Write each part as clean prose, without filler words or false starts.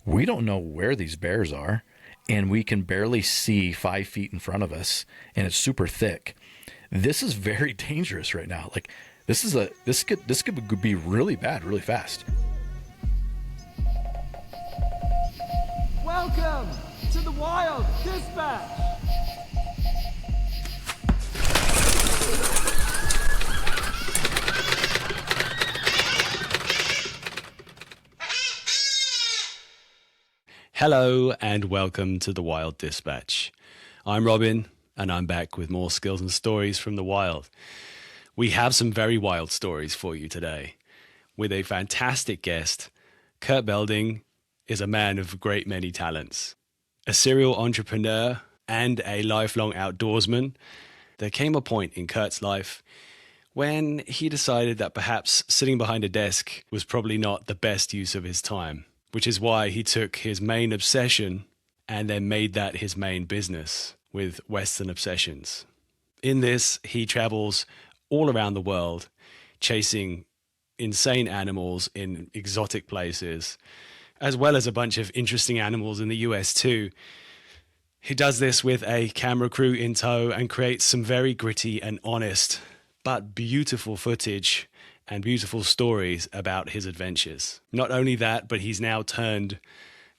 we don't know where these bears are, and we can barely see 5 feet in front of us, and it's super thick. This is very dangerous right now. Like this could be really bad really fast. Welcome to the Wild Dispatch. Hello and welcome to the Wild Dispatch. I'm Robin and I'm back with more skills and stories from the wild. We have some very wild stories for you today with a fantastic guest. Kurt Belding is a man of a great many talents. A serial entrepreneur and a lifelong outdoorsman. There came a point in Kurt's life when he decided that perhaps sitting behind a desk was probably not the best use of his time, which is why he took his main obsession and then made that his main business with Western Obsessions. In this, he travels all around the world, chasing insane animals in exotic places, as well as a bunch of interesting animals in the US too. He does this with a camera crew in tow and creates some very gritty and honest, but beautiful footage and beautiful stories about his adventures. Not only that, but he's now turned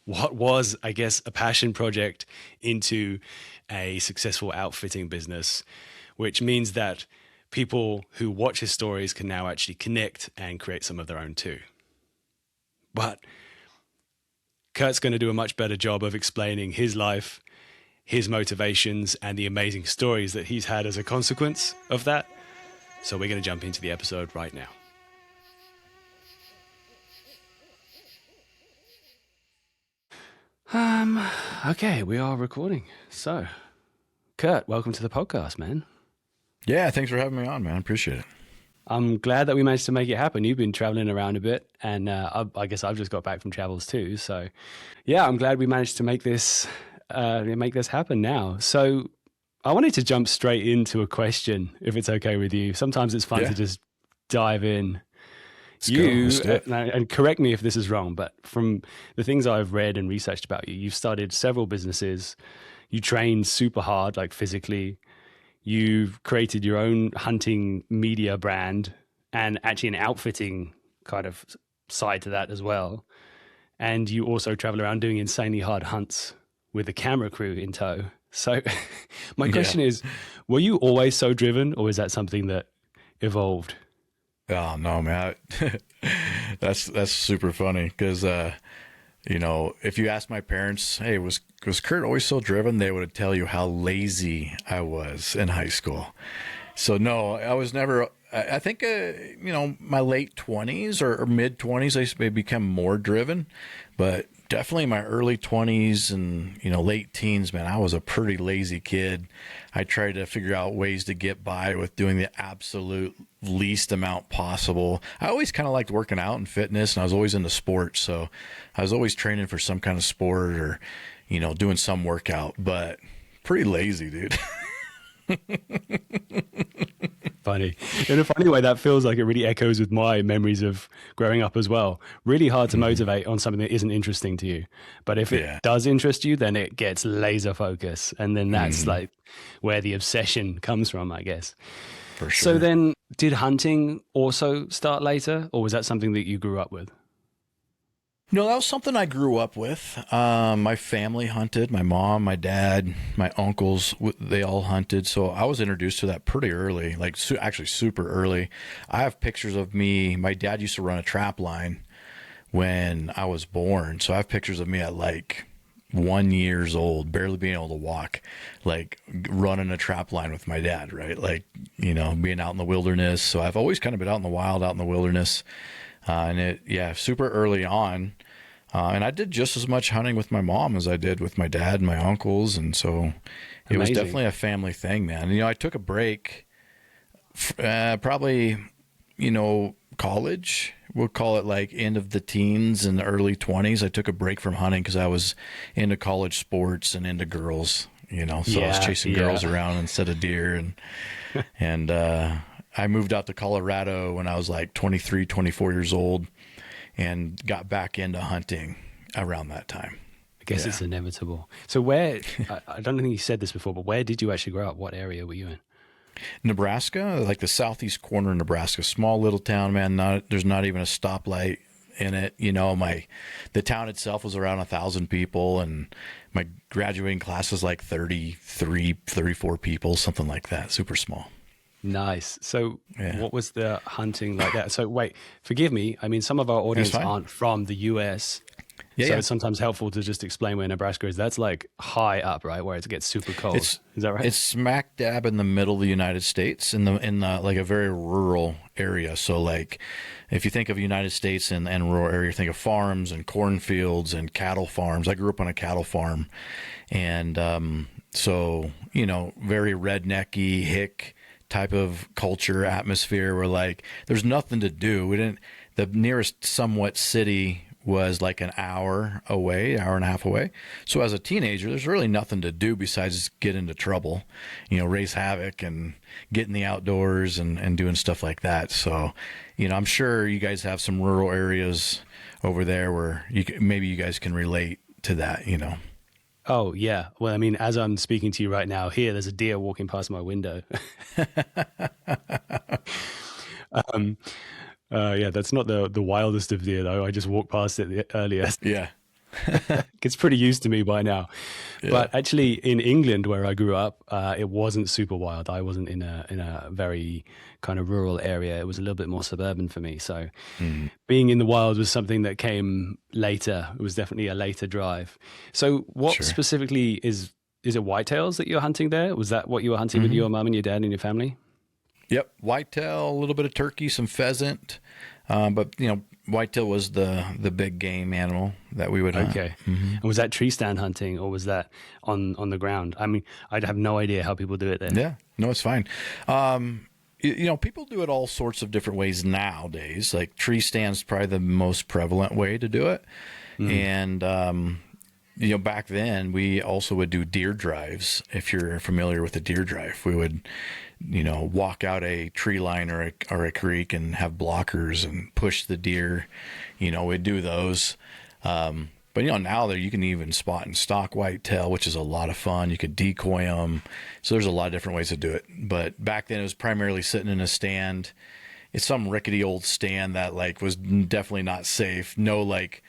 what was, I guess, a passion project into a successful outfitting business, which means that people who watch his stories can now actually connect and create some of their own too. But Kurt's going to do a much better job of explaining his life, his motivations, and the amazing stories that he's had as a consequence of that. So we're going to jump into the episode right now. Okay, we are recording. So, Kurt, welcome to the podcast, man. Yeah, thanks for having me on, man. Appreciate it. I'm glad that we managed to make it happen. You've been traveling around a bit, and I guess I've just got back from travels too. So, yeah, I'm glad we managed to make this happen now. So, I wanted to jump straight into a question, if it's okay with you. Sometimes it's fun to just dive in. And correct me if this is wrong, but from the things I've read and researched about you, you've started several businesses. You train super hard, like physically. You've created your own hunting media brand and actually an outfitting kind of side to that as well. And you also travel around doing insanely hard hunts with a camera crew in tow. So my question is, were you always so driven, or is that something that evolved? Oh no, man. That's super funny because if you ask my parents, hey, was Kurt always so driven, they would tell you how lazy I was in high school. So no, I was never. I think my late 20s or mid 20s I become more driven, but definitely my early 20s and late teens, man, I was a pretty lazy kid. I tried to figure out ways to get by with doing the absolute least amount possible. I always kind of liked working out and fitness, and I was always into sports, so I was always training for some kind of sport or doing some workout, but pretty lazy, dude. Funny. In a funny way, that feels like it really echoes with my memories of growing up as well. Really hard to motivate on something that isn't interesting to you. But if it does interest you, then it gets laser focus. And then that's like where the obsession comes from, I guess. For sure. So then did hunting also start later, or was that something that you grew up with? No, that was something I grew up with. My family hunted. My mom, my dad, my uncles, they all hunted. So I was introduced to that pretty early, actually super early. I have pictures of me. My dad used to run a trap line when I was born. So I have pictures of me at 1 year old, barely being able to walk, running a trap line with my dad, right? Being out in the wilderness. So I've always kind of been out in the wild, out in the wilderness. Super early on. And I did just as much hunting with my mom as I did with my dad and my uncles. And so it was definitely a family thing, man. I took a break, probably, college. We'll call it end of the teens and the early 20s. I took a break from hunting because I was into college sports and into girls, so I was chasing girls around instead of deer. And I moved out to Colorado when I was 23, 24 years old and got back into hunting. around that time. I guess Yeah. it's inevitable. So where, I don't think you said this before, but where did you actually grow up? What area were you in? Nebraska, like the southeast corner of Nebraska, small little town, man. There's not even a stoplight in it. The town itself was around 1,000 people, and my graduating class was like 33, 34 people, something like that. Super small. Nice. So Yeah. what was the hunting like that? So wait, forgive me. I mean, some of our audience fine. aren't from the US. Yeah, So yeah. it's sometimes helpful to just explain where Nebraska is. That's like high up, right? Where it gets super cold. Is that right? It's smack dab in the middle of the United States, in the like a very rural area. So like, if you think of United States and rural area, think of farms and cornfields and cattle farms. I grew up on a cattle farm, and so very rednecky hick type of culture atmosphere. Where like there's nothing to do. The nearest somewhat city was like an hour and a half away. So as a teenager, there's really nothing to do besides get into trouble, raise havoc and get in the outdoors and doing stuff like that. So, I'm sure you guys have some rural areas over there where maybe you guys can relate to that, Oh, yeah. Well, I mean, as I'm speaking to you right now, here, there's a deer walking past my window. Yeah, that's not the wildest of deer, though. I just walked past it earlier. Yeah. It's pretty used to me by now. Yeah. But actually, in England, where I grew up, it wasn't super wild. I wasn't in a very kind of rural area. It was a little bit more suburban for me. So being in the wild was something that came later. It was definitely a later drive. So what Sure. specifically is it whitetails that you're hunting there? Was that what you were hunting with your mum and your dad and your family? Yep. Whitetail, a little bit of turkey, some pheasant. But whitetail was the big game animal that we would hunt. Okay. And was that tree stand hunting, or was that on the ground? I mean, I'd have no idea how people do it there. Yeah, no, it's fine. People do it all sorts of different ways nowadays. Like tree stands, probably the most prevalent way to do it. And back then we also would do deer drives. If you're familiar with a deer drive, we would, walk out a tree line or a creek and have blockers and push the deer. We'd do those. But now that you can even spot and stalk whitetail, which is a lot of fun. You could decoy them. So there's a lot of different ways to do it. But back then it was primarily sitting in a stand. It's some rickety old stand that like was definitely not safe. No like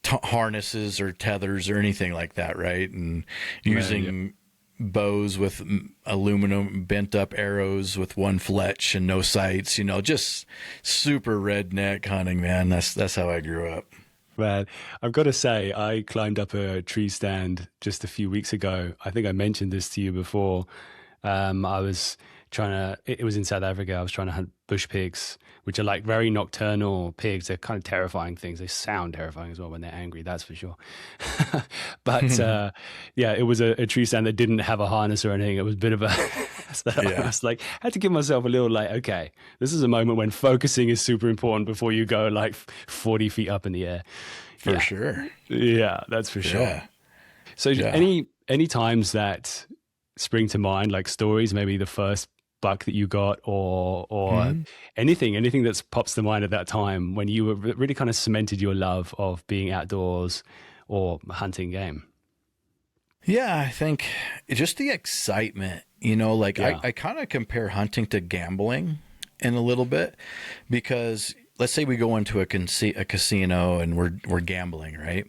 harnesses or tethers or anything like that, right? And using bows with aluminum bent up arrows with one fletch and no sights. Just super redneck hunting, man. That's how I grew up. Man, I've got to say, I climbed up a tree stand just a few weeks ago. I think I mentioned this to you before. I was it was in South Africa. I was trying to hunt bush pigs, which are like very nocturnal pigs. They're kind of terrifying things. They sound terrifying as well when they're angry, that's for sure. But it was a tree stand that didn't have a harness or anything. It was a bit of a, so I was like, I had to give myself a little like, okay, this is a moment when focusing is super important before you go like 40 feet up in the air. For sure. Yeah, that's for sure. Yeah. So any times that spring to mind, like stories, maybe the first buck that you got or anything that pops to mind at that time when you were really kind of cemented your love of being outdoors or hunting game? Yeah, I think just the excitement, I kind of compare hunting to gambling in a little bit, because let's say we go into a casino and we're gambling, right?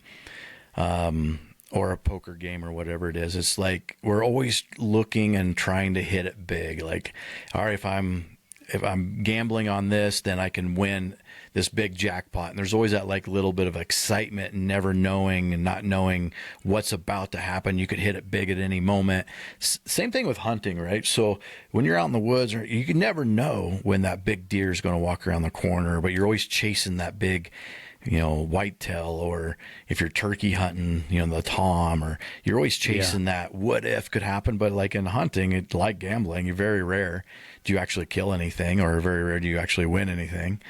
Or a poker game or whatever it is. It's like we're always looking and trying to hit it big. Like, all right, if I'm gambling on this, then I can win this big jackpot. And there's always that like little bit of excitement and never knowing and not knowing what's about to happen. You could hit it big at any moment. Same thing with hunting, right? So when you're out in the woods, you can never know when that big deer is going to walk around the corner, but you're always chasing that big, whitetail, or if you're turkey hunting, the tom, or you're always chasing that what if could happen. But like in hunting, it's like gambling. You're very rare do you actually kill anything, or very rare do you actually win anything.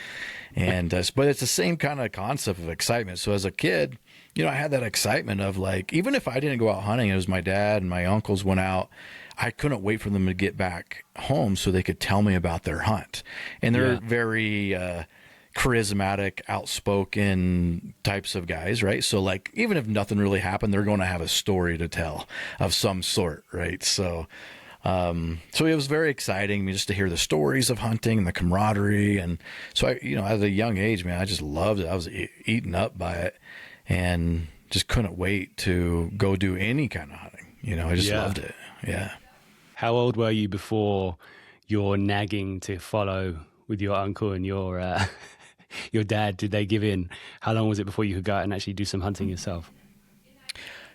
And, but it's the same kind of concept of excitement. So as a kid, I had that excitement of like, even if I didn't go out hunting, it was my dad and my uncles went out, I couldn't wait for them to get back home so they could tell me about their hunt. And they're very, charismatic, outspoken types of guys, right? So like, even if nothing really happened, they're going to have a story to tell of some sort, right? So so it was very exciting just to hear the stories of hunting and the camaraderie. And so I, at a young age, man, I just loved it. I was eaten up by it and just couldn't wait to go do any kind of hunting. I just loved it. Yeah. How old were you before your nagging to follow with your uncle and your your dad? Did they give in? How long was it before you could go out and actually do some hunting yourself?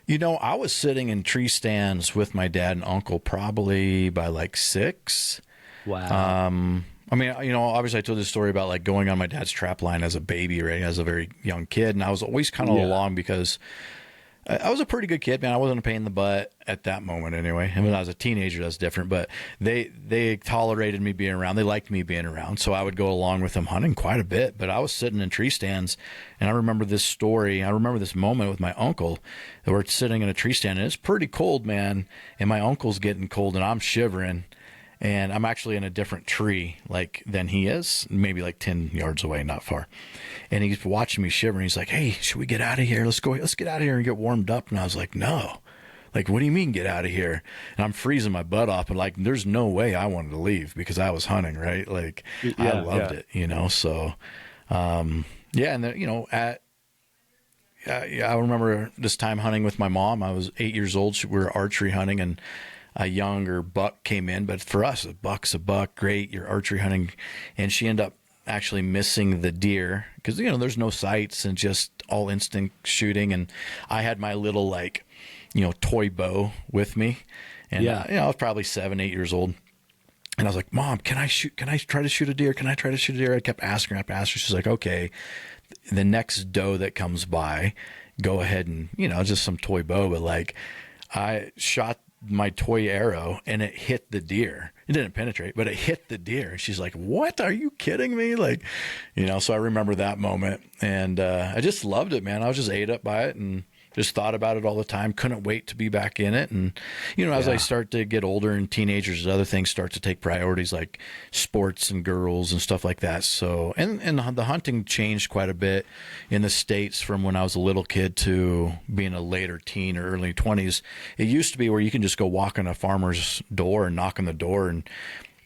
I was sitting in tree stands with my dad and uncle probably by like 6. Wow. I mean, obviously I told this story about like going on my dad's trap line as a baby, right? As a very young kid. And I was always kind of along because I was a pretty good kid, man. I wasn't a pain in the butt at that moment anyway. And when I was a teenager, that's different. But they tolerated me being around. They liked me being around. So I would go along with them hunting quite a bit. But I was sitting in tree stands, and I remember this story. I remember this moment with my uncle. We're sitting in a tree stand, and it's pretty cold, man. And my uncle's getting cold, and I'm shivering. And I'm actually in a different tree than he is, maybe like 10 yards away, not far. And he's watching me shiver, and he's like, "Hey, should we get out of here? Let's get out of here and get warmed up." And I was like, "No." Like, what do you mean get out of here? And I'm freezing my butt off, and like, there's no way I wanted to leave because I was hunting, right? Like, I loved it, So, and then, I remember this time hunting with my mom. I was 8 years old. We were archery hunting, and a younger buck came in, but for us, a buck's a buck. Great, you're archery hunting. And she ended up actually missing the deer because, there's no sights and just all instinct shooting. And I had my little toy bow with me. And, I was probably 7, 8 years old. And I was like, "Mom, can I try to shoot a deer? Can I try to shoot a deer?" I kept asking her. She's like, "Okay, the next doe that comes by, go ahead and, just some toy bow." But I shot my toy arrow and it hit the deer. It didn't penetrate, but it hit the deer. And she's like, "What? Are you kidding me?" So I remember that moment, and I just loved it, man. I was just ate up by it and just thought about it all the time. Couldn't wait to be back in it. And, as I start to get older and teenagers, other things start to take priorities like sports and girls and stuff like that. So, and the hunting changed quite a bit in the States from when I was a little kid to being a later teen or early 20s. It used to be where you can just go walk on a farmer's door and knock on the door and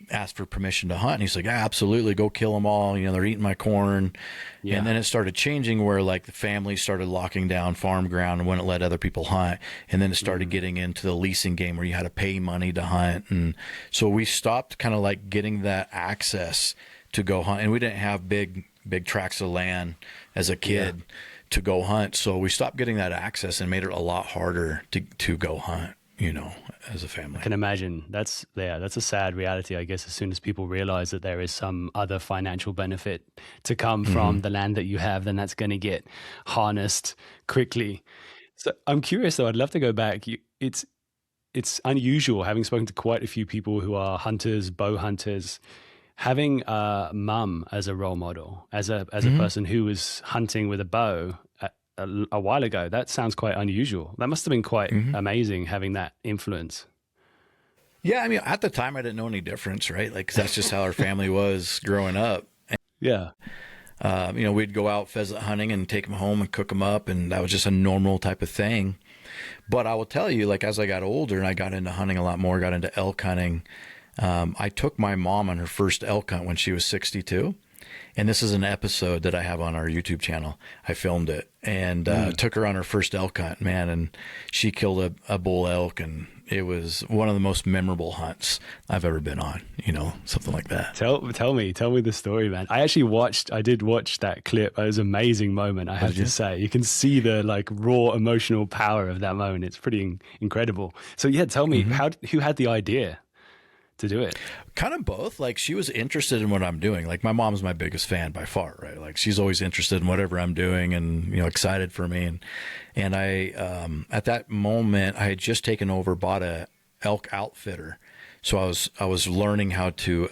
ask for permission to hunt. And he's like, "Yeah, absolutely, go kill them all. They're eating my corn." Yeah. And then it started changing where the family started locking down farm ground and wouldn't let other people hunt. And then it started getting into the leasing game where you had to pay money to hunt. And so we stopped kind of getting that access to go hunt. And we didn't have big tracts of land as a kid to go hunt. So we stopped getting that access and made it a lot harder to go hunt, as a family. I can imagine that's a sad reality, I guess, as soon as people realize that there is some other financial benefit to come from the land that you have, then that's going to get harnessed quickly. So I'm curious though, I'd love to go back. It's unusual, having spoken to quite a few people who are hunters, bow hunters, having a mum as a role model, as a person who was hunting with a bow a while ago. That sounds quite unusual. That must have been quite amazing having that influence. Yeah, I mean, at the time I didn't know any difference, right? 'Cause that's just how our family was growing up. Yeah. We'd go out pheasant hunting and take them home and cook them up, and that was just a normal type of thing. But I will tell you, as I got older and I got into hunting a lot more, got into elk hunting, I took my mom on her first elk hunt when she was 62. And this is an episode that I have on our YouTube channel. I filmed it and took her on her first elk hunt, man. And she killed a bull elk, and it was one of the most memorable hunts I've ever been on, something like that. Tell me the story, man. I did watch that clip. It was an amazing moment, I have to say. You can see the raw emotional power of that moment. It's pretty incredible. So yeah, tell me who had the idea to do it? Kind of both. She was interested in what I'm doing. My mom's my biggest fan by far, right? She's always interested in whatever I'm doing and, excited for me. And I, at that moment, I had just taken over, bought a elk outfitter. So I was learning how to,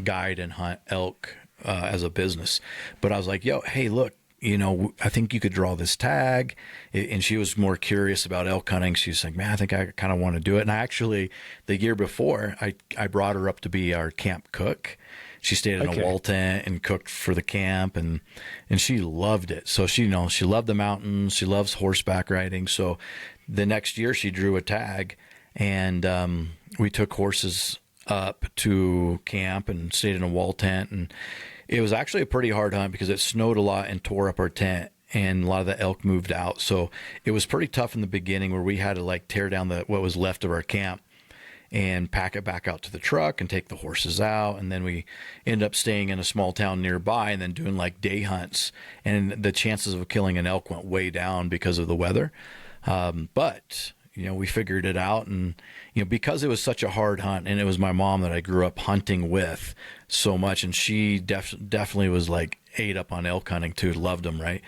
guide and hunt elk, as a business. But I was like, hey, look, I think you could draw this tag. And she was more curious about elk hunting. She's like, "Man, I think I kind of want to do it." And I actually, the year before, I brought her up to be our camp cook. She stayed in a wall tent and cooked for the camp, and she loved it. So she, she loved the mountains. She loves horseback riding. So the next year she drew a tag, and we took horses up to camp and stayed in a wall tent. And it was actually a pretty hard hunt because it snowed a lot and tore up our tent, and a lot of the elk moved out. So it was pretty tough in the beginning, where we had to like tear down what was left of our camp and pack it back out to the truck and take the horses out. And then we ended up staying in a small town nearby and then doing like day hunts. And the chances of killing an elk went way down because of the weather. But we figured it out. And, because it was such a hard hunt, and it was my mom that I grew up hunting with so much. And she definitely was like ate up on elk hunting too, loved them. Right.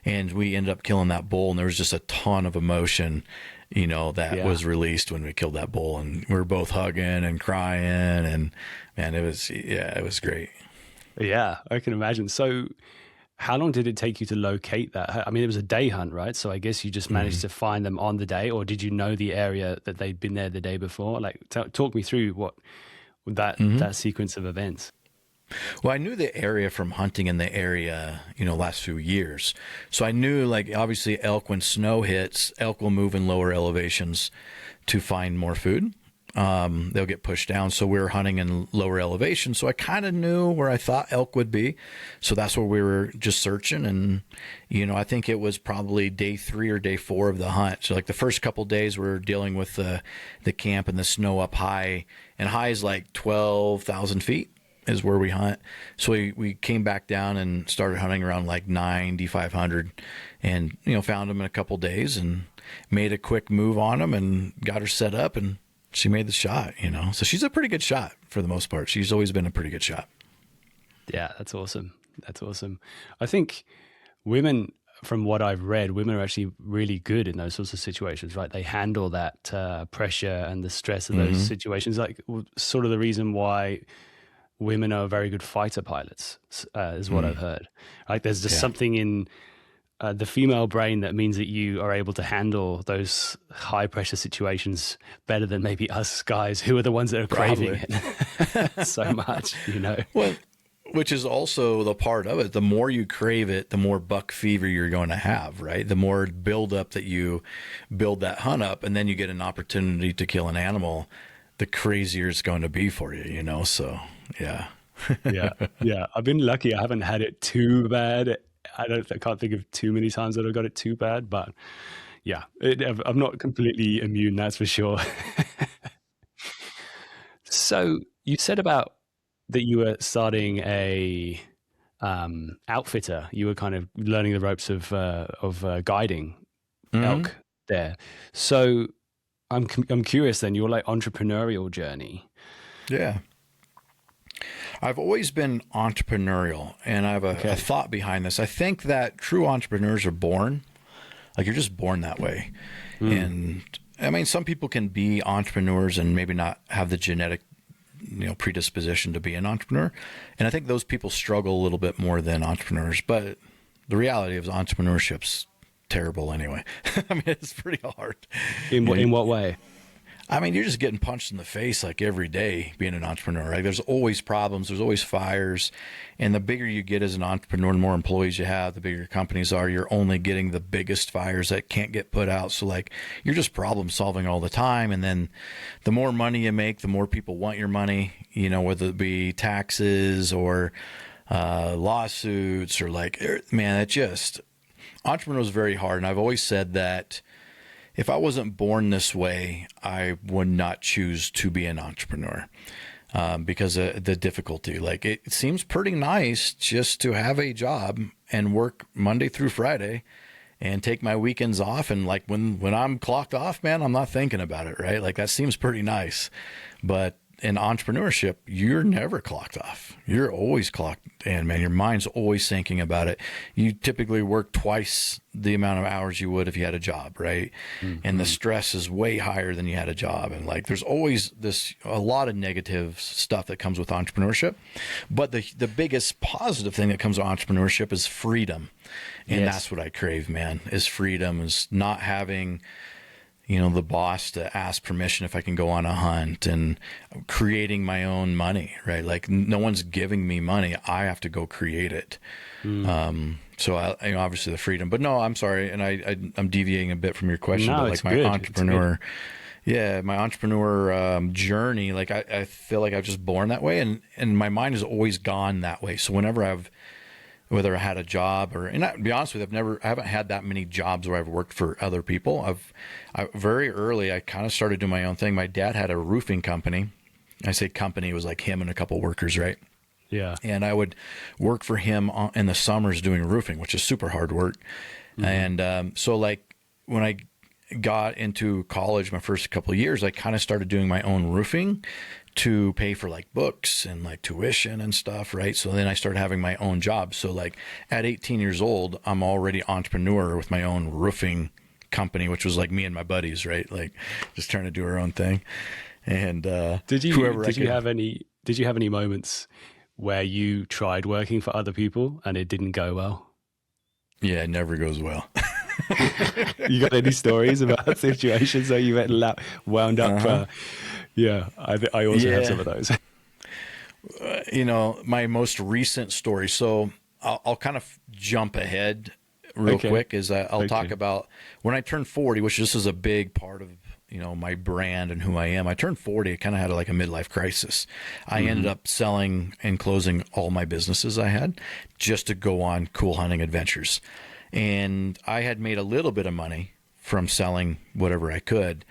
And we ended up killing that bull, and there was just a ton of emotion that was released when we killed that bull, and we were both hugging and crying, and man, it was great. Yeah, I can imagine. So how long did it take you to locate that? I mean, it was a day hunt, right? So I guess you just managed to find them on the day, or did you know the area that they'd been there the day before? Like, talk me through that sequence of events. Well, I knew the area from hunting in the area, last few years. So I knew, like, obviously elk, when snow hits, elk will move in lower elevations to find more food. They'll get pushed down. So we were hunting in lower elevations. So I kind of knew where I thought elk would be. So that's where we were just searching. And, I think it was probably day 3 or day 4 of the hunt. So like the first couple days we were dealing with the camp and the snow up high, and high is like 12,000 feet. Is where we hunt. So we came back down and started hunting around like 9,500, and found them in a couple days and made a quick move on them and got her set up, and she made the shot. So she's a pretty good shot for the most part. She's always been a pretty good shot. Yeah, that's awesome. I think women, from what I've read, women are actually really good in those sorts of situations, right? They handle that pressure and the stress of those situations. Like, sort of the reason why women are very good fighter pilots, is what I've heard. Like, there's just something in the female brain that means that you are able to handle those high pressure situations better than maybe us guys, who are the ones that are craving it so much, Well, which is also the part of it. The more you crave it, the more buck fever you're going to have, right? The more build up that you build that hunt up, and then you get an opportunity to kill an animal, the crazier it's going to be for you, so yeah. Yeah. I've been lucky. I haven't had it too bad. I can't think of too many times that I've got it too bad, but yeah, I'm not completely immune, that's for sure. So you said about that you were starting a outfitter. You were kind of learning the ropes of guiding elk there. So I'm curious then, your like entrepreneurial journey. Yeah. I've always been entrepreneurial, and I have a thought behind this. I think that true entrepreneurs are born, like you're just born that way. And I mean, some people can be entrepreneurs and maybe not have the genetic, predisposition to be an entrepreneur. And I think those people struggle a little bit more than entrepreneurs, but the reality of entrepreneurship's terrible anyway. I mean, it's pretty hard. In what way? I mean, you're just getting punched in the face like every day being an entrepreneur, right? There's always problems. There's always fires. And the bigger you get as an entrepreneur, the more employees you have, the bigger your companies are, you're only getting the biggest fires that can't get put out. So like, you're just problem solving all the time. And then the more money you make, the more people want your money, whether it be taxes or lawsuits or like, man, entrepreneur is very hard. And I've always said that if I wasn't born this way, I would not choose to be an entrepreneur because of the difficulty. Like, it seems pretty nice just to have a job and work Monday through Friday and take my weekends off. And like when I'm clocked off, man, I'm not thinking about it, right? Like, that seems pretty nice. But in entrepreneurship, you're never clocked off. You're always clocked in, man. Your mind's always thinking about it. You typically work twice the amount of hours you would if you had a job, right? And the stress is way higher than you had a job. And like, there's always a lot of negative stuff that comes with entrepreneurship. But the biggest positive thing that comes with entrepreneurship is freedom. And that's what I crave, man, is freedom, is not having the boss to ask permission if I can go on a hunt, and creating my own money, right? Like no one's giving me money. I have to go create it. So obviously the freedom, but no, I'm sorry. And I'm deviating a bit from your question, No, but it's like good. my entrepreneur journey, like I feel like I was just born that way, and my mind has always gone that way. So whenever whether I had a job or, and to be honest with you, I haven't had that many jobs where I've worked for other people. Very early, I kind of started doing my own thing. My dad had a roofing company. I say company, it was like him and a couple workers, right? Yeah. And I would work for him in the summers doing roofing, which is super hard work. And so like when I got into college, my first couple of years, I kind of started doing my own roofing to pay for like books and like tuition and stuff, right? So then I started having my own job. So like at 18 years old, I'm already entrepreneur with my own roofing company, which was like me and my buddies, right? Like just trying to do our own thing. And did you have any moments where you tried working for other people and it didn't go well? Yeah, it never goes well. You got any stories about situations where you went wound up? Yeah, I also have some of those. My most recent story. So I'll kind of jump ahead real quick. I'll talk about when I turned 40, which this is a big part of my brand and who I am. I turned 40. I kind of had like a midlife crisis. I ended up selling and closing all my businesses I had just to go on cool hunting adventures. And I had made a little bit of money from selling whatever I could.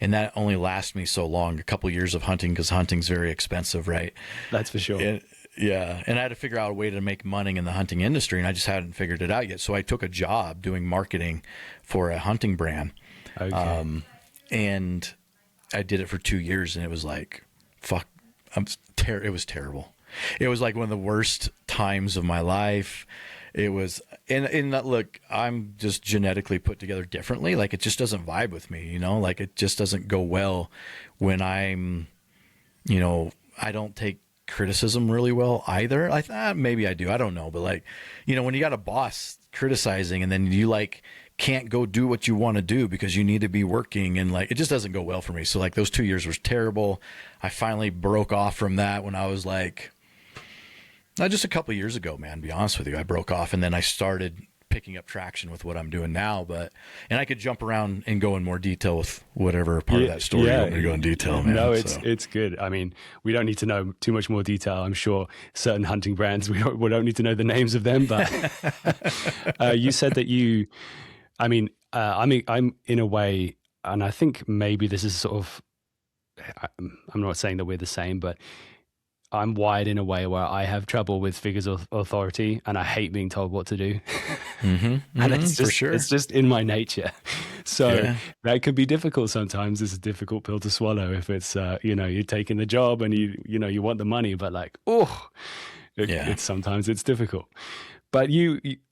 And that only lasted me so long, a couple years of hunting, because hunting's very expensive, right? That's for sure. And I had to figure out a way to make money in the hunting industry, and I just hadn't figured it out yet. So I took a job doing marketing for a hunting brand. Okay. And I did it for 2 years, and it was like, fuck, it was terrible. It was like one of the worst times of my life. It was, and look, I'm just genetically put together differently. Like it just doesn't vibe with me, like it just doesn't go well when I'm, I don't take criticism really well either. I thought maybe I do. I don't know. But like, when you got a boss criticizing and then you like can't go do what you want to do because you need to be working, and like, it just doesn't go well for me. So like those 2 years was terrible. I finally broke off from that when I was like, just a couple of years ago, man, to be honest with you. I broke off, and then I started picking up traction with what I'm doing now. And I could jump around and go in more detail with whatever part of that story you want me to go in detail, man. No, it's good. I mean, we don't need to know too much more detail. I'm sure certain hunting brands, we don't need to know the names of them, but you said that I'm in a way, and I think maybe this is sort of, I'm not saying that we're the same, but I'm wired in a way where I have trouble with figures of authority, and I hate being told what to do. And it's just, for sure. It's just in my nature. So that can be difficult sometimes. It's a difficult pill to swallow if it's, you're taking the job and you want the money, but like, sometimes it's difficult. But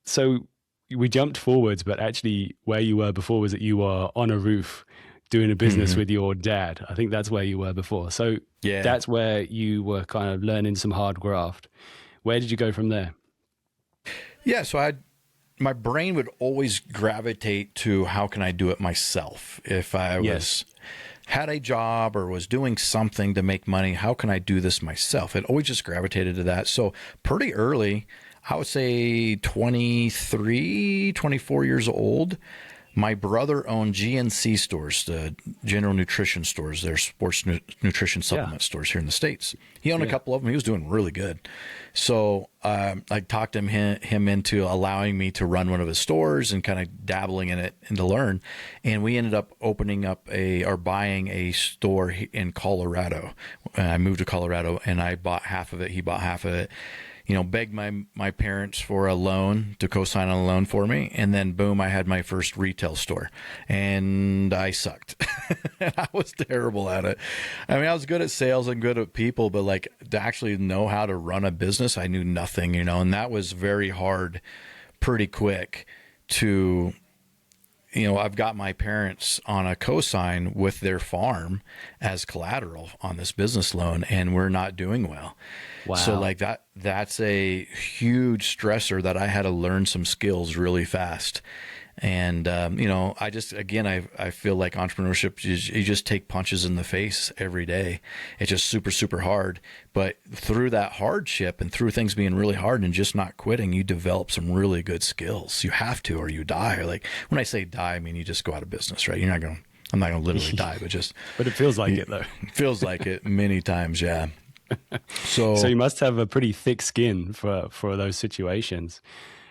so we jumped forwards, but actually where you were before was that you were on a roof doing a business with your dad. I think that's where you were before. So that's where you were kind of learning some hard graft. Where did you go from there? Yeah, so my brain would always gravitate to how can I do it myself? If I had a job or was doing something to make money, how can I do this myself? It always just gravitated to that. So pretty early, I would say 23, 24 years old, my brother owned GNC stores, the general nutrition stores. They're sports nutrition supplement stores here in the States. He owned a couple of them. He was doing really good. So I talked him into allowing me to run one of his stores and kind of dabbling in it and to learn. And we ended up buying a store in Colorado. I moved to Colorado, and I bought half of it. He bought half of it. Begged my parents for a loan to co-sign on a loan for me. And then boom, I had my first retail store, and I sucked. I was terrible at it. I mean, I was good at sales and good at people, but like to actually know how to run a business, I knew nothing, and that was very hard pretty quick to, I've got my parents on a cosign with their farm as collateral on this business loan, and we're not doing well. Wow. So like that's a huge stressor that I had to learn some skills really fast. And, I feel like entrepreneurship, you just take punches in the face every day. It's just super, super hard. But through that hardship and through things being really hard and just not quitting, you develop some really good skills. You have to, or you die. Like when I say die, I mean, you just go out of business, right? I'm not going to literally die, but just. But it feels like it though. Feels like it many times. Yeah. So you must have a pretty thick skin for those situations.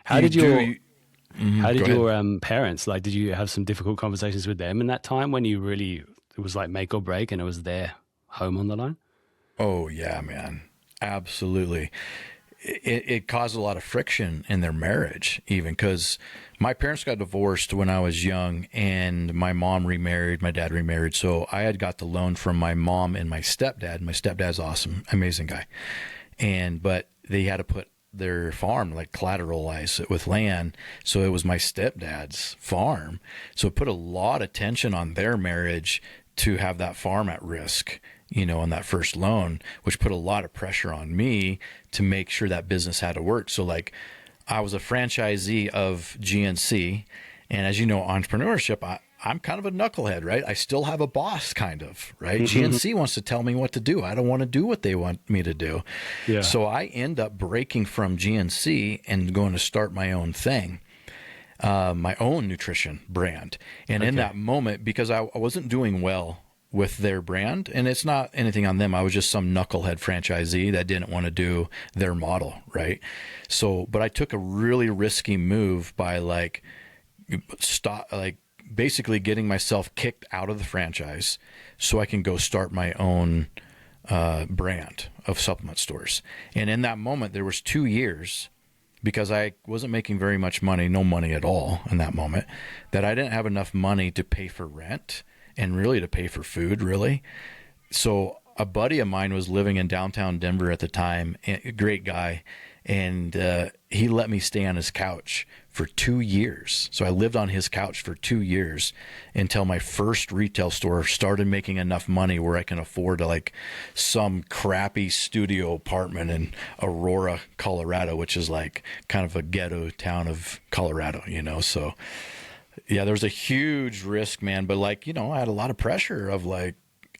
How did your parents, like, did you have some difficult conversations with them in that time when it was like make or break and it was their home on the line? Oh yeah, man. Absolutely. It caused a lot of friction in their marriage, even because my parents got divorced when I was young and my mom remarried, my dad remarried. So I had got the loan from my mom and my stepdad. My stepdad's awesome, amazing guy. But they had to put their farm, like collateralize it with land. So it was my stepdad's farm. So it put a lot of tension on their marriage to have that farm at risk, on that first loan, which put a lot of pressure on me to make sure that business had to work. So like I was a franchisee of GNC, and as you know, entrepreneurship, I'm kind of a knucklehead, right? I still have a boss kind of, right? GNC wants to tell me what to do. I don't want to do what they want me to do. Yeah. So I end up breaking from GNC and going to start my own thing. My own nutrition brand. And in that moment, because I wasn't doing well with their brand, and it's not anything on them, I was just some knucklehead franchisee that didn't want to do their model, right? So, but I took a really risky move by basically getting myself kicked out of the franchise so I can go start my own brand of supplement stores. And in that moment, there was 2 years, because I wasn't making very much money, no money at all in that moment, that I didn't have enough money to pay for rent and really to pay for food, really. So a buddy of mine was living in downtown Denver at the time, a great guy, and he let me stay on his couch for 2 years. So I lived on his couch for 2 years until my first retail store started making enough money where I can afford some crappy studio apartment in Aurora, Colorado, which is like kind of a ghetto town of Colorado, So yeah, there was a huge risk, man. But I had a lot of pressure of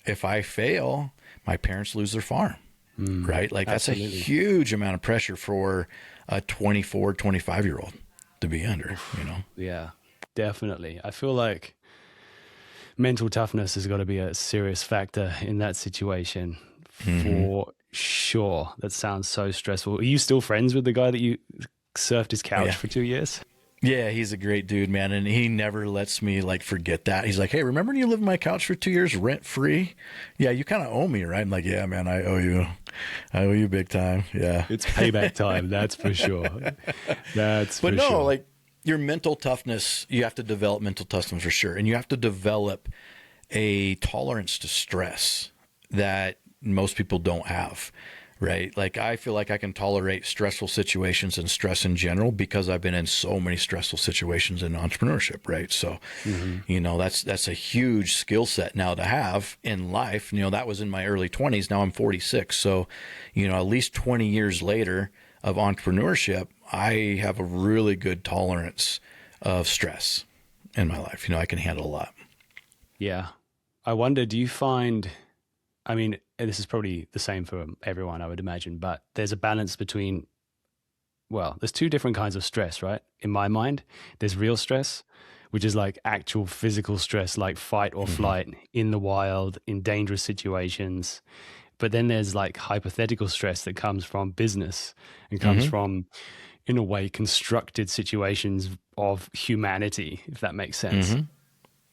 if I fail, my parents lose their farm. Right? That's absolutely. A huge amount of pressure for a 24, 25-year-old to be under, Yeah, definitely. I feel like mental toughness has got to be a serious factor in that situation for sure. That sounds so stressful. Are you still friends with the guy that you surfed his couch for 2 years? Yeah, he's a great dude, man. And he never lets me forget that. He's like, hey, remember when you lived on my couch for 2 years rent free? Yeah, you kind of owe me, right? I'm like, yeah, man, I owe you. I owe you big time. Yeah. It's payback time. That's for sure. But no, your mental toughness, you have to develop mental toughness for sure. And you have to develop a tolerance to stress that most people don't have. Right? I feel like I can tolerate stressful situations and stress in general because I've been in so many stressful situations in entrepreneurship, right? So, that's a huge skill set now to have in life. That was in my early 20s. Now I'm 46. So, at least 20 years later of entrepreneurship, I have a really good tolerance of stress in my life. I can handle a lot. Yeah. I wonder, do you find, this is probably the same for everyone, I would imagine, but there's a balance between, there's two different kinds of stress, right? In my mind, there's real stress, which is actual physical stress, like fight or flight in the wild, in dangerous situations. But then there's hypothetical stress that comes from business and comes from, in a way, constructed situations of humanity, if that makes sense.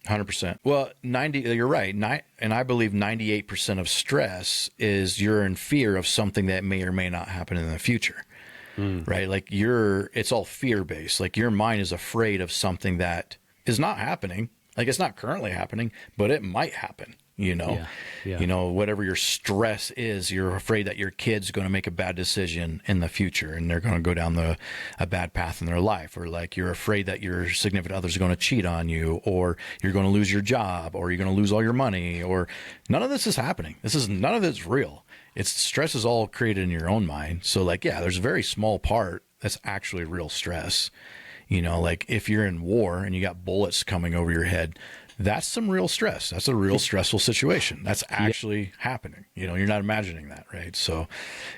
100%. Well, you're right. And I believe 98% of stress is you're in fear of something that may or may not happen in the future, right? It's all fear-based. Your mind is afraid of something that is not happening. It's not currently happening, but it might happen. Whatever your stress is, you're afraid that your kid's going to make a bad decision in the future and they're going to go down a bad path in their life, or you're afraid that your significant other's going to cheat on you, or you're going to lose your job, or you're going to lose all your money, or none of this is happening. None of this real. Stress is all created in your own mind. So there's a very small part that's actually real stress. You know, like if you're in war and you got bullets coming over your head, that's some real stress. That's a real stressful situation. That's actually happening. You know, you're not imagining that, right? So,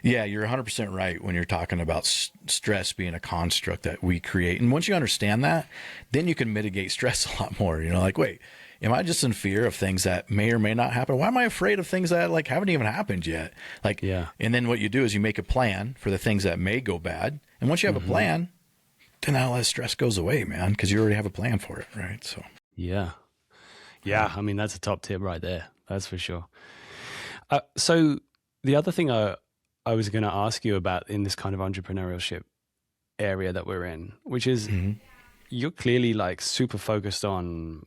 yeah, you're 100% right when you're talking about stress being a construct that we create. And once you understand that, then you can mitigate stress a lot more. You know, like, wait, am I just in fear of things that may or may not happen? Why am I afraid of things that like haven't even happened yet? Like, and then what you do is you make a plan for the things that may go bad. And once you have a plan, then all that stress goes away, man, because you already have a plan for it, right? So, yeah, I mean, that's a top tip right there. That's for sure. So the other thing I was going to ask you about in this kind of entrepreneurship area that we're in, which is you're clearly like super focused on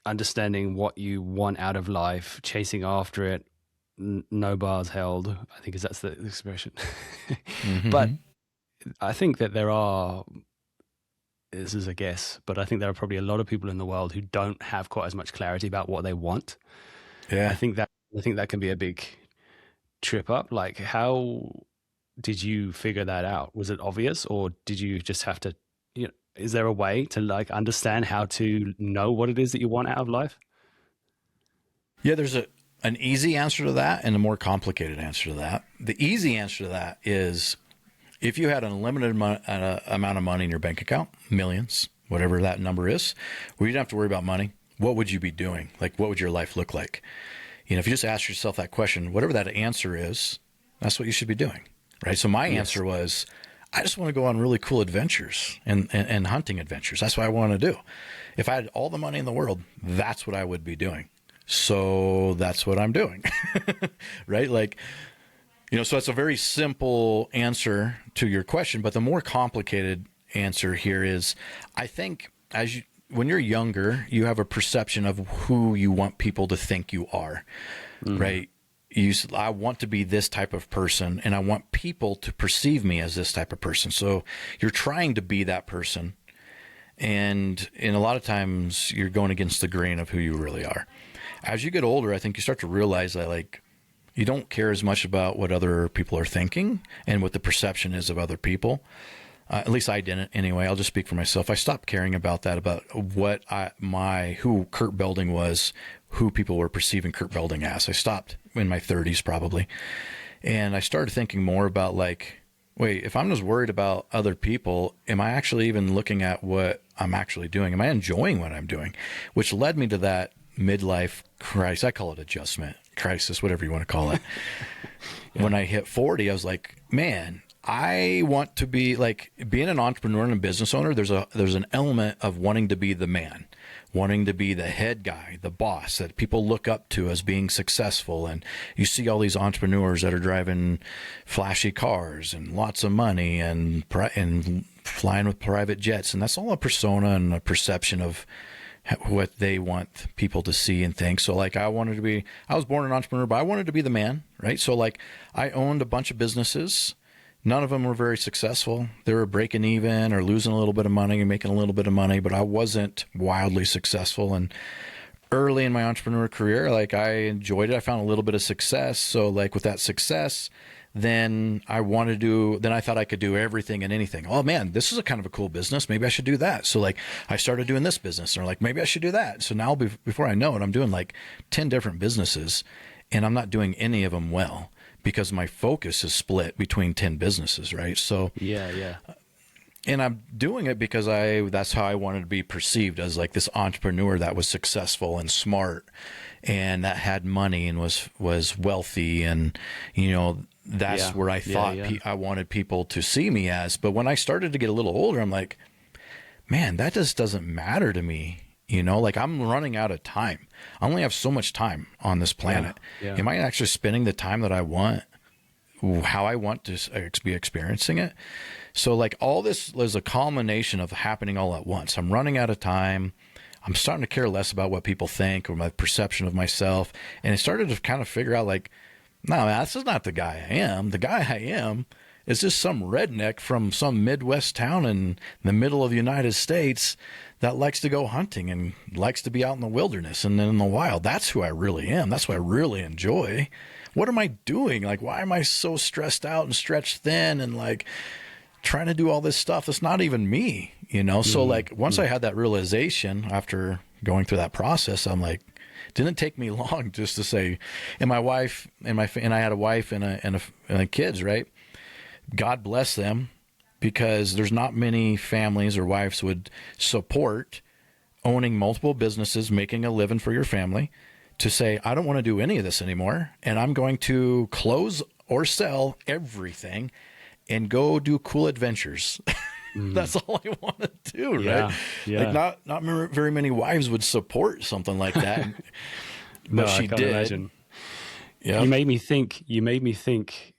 understanding what you want out of life, chasing after it, no bars held, I think that's the expression. But I think that this is a guess, but I think there are probably a lot of people in the world who don't have quite as much clarity about what they want. Yeah. I think that can be a big trip up. Like, how did you figure that out? Was it obvious, or did you just have to, you know, is there a way to like understand how to know what it is that you want out of life? Yeah, there's an easy answer to that and a more complicated answer to that. The easy answer to that is, if you had an unlimited amount of money in your bank account, millions, whatever that number is, where you didn't have to worry about money, what would you be doing? Like, what would your life look like? You know, if you just ask yourself that question, whatever that answer is, that's what you should be doing, right? So my answer was, I just want to go on really cool adventures and hunting adventures. That's what I want to do. If I had all the money in the world, that's what I would be doing. So that's what I'm doing, right? Like, you know, so it's a very simple answer to your question, but the more complicated answer here is, I think when you're younger, you have a perception of who you want people to think you are, right? I want to be this type of person, and I want people to perceive me as this type of person. So you're trying to be that person, and a lot of times you're going against the grain of who you really are. As you get older, I think you start to realize that, like, you don't care as much about what other people are thinking and what the perception is of other people. At least I didn't anyway. I'll just speak for myself. I stopped caring about that, about who Kurt Belding was, who people were perceiving Kurt Belding as. I stopped in my 30s probably. And I started thinking more about, like, wait, if I'm just worried about other people, am I actually even looking at what I'm actually doing? Am I enjoying what I'm doing? Which led me to that midlife crisis. I call it adjustment crisis, whatever you want to call it. When I hit 40, I was like, man, I want to be, like, being an entrepreneur and a business owner, there's an element of wanting to be the man, wanting to be the head guy, the boss that people look up to as being successful. And you see all these entrepreneurs that are driving flashy cars and lots of money and flying with private jets. And that's all a persona and a perception of what they want people to see and think. So, like, I was born an entrepreneur, but I wanted to be the man, right? So, like, I owned a bunch of businesses. None of them were very successful. They were breaking even or losing a little bit of money and making a little bit of money, but I wasn't wildly successful. And early in my entrepreneur career, like, I enjoyed it. I found a little bit of success. So, like, with that success, then I thought I could do everything and anything. Oh man, this is a kind of a cool business. Maybe I should do that. So, like, I started doing this business, and like, maybe I should do that. So now before I know it, I'm doing like 10 different businesses, and I'm not doing any of them well because my focus is split between 10 businesses. Right. So yeah. And I'm doing it because that's how I wanted to be perceived, as like this entrepreneur that was successful and smart and that had money and was wealthy. And, you know, that's where I thought I wanted people to see me as. But when I started to get a little older, I'm like, man, that just doesn't matter to me. You know, like, I'm running out of time. I only have so much time on this planet. Yeah. Am I actually spending the time that I want, how I want to be experiencing it? So, like, all this is a culmination of happening all at once. I'm running out of time. I'm starting to care less about what people think or my perception of myself. And I started to kind of figure out, like, no, man, this is not the guy I am. The guy I am is just some redneck from some Midwest town in the middle of the United States that likes to go hunting and likes to be out in the wilderness and in the wild. That's who I really am. That's what I really enjoy. What am I doing? Like, why am I so stressed out and stretched thin and, like, trying to do all this stuff. It's not even me, you know? So like once I had that realization after going through that process, I'm like, didn't take me long just to say, and my wife and I had a wife and kids, right? God bless them, because there's not many families or wives would support owning multiple businesses, making a living for your family, to say, I don't want to do any of this anymore, and I'm going to close or sell everything and go do cool adventures. That's all I want to do, right? Yeah. Like not very many wives would support something like that, but No, she I can't did. imagine. Yeah. You made me think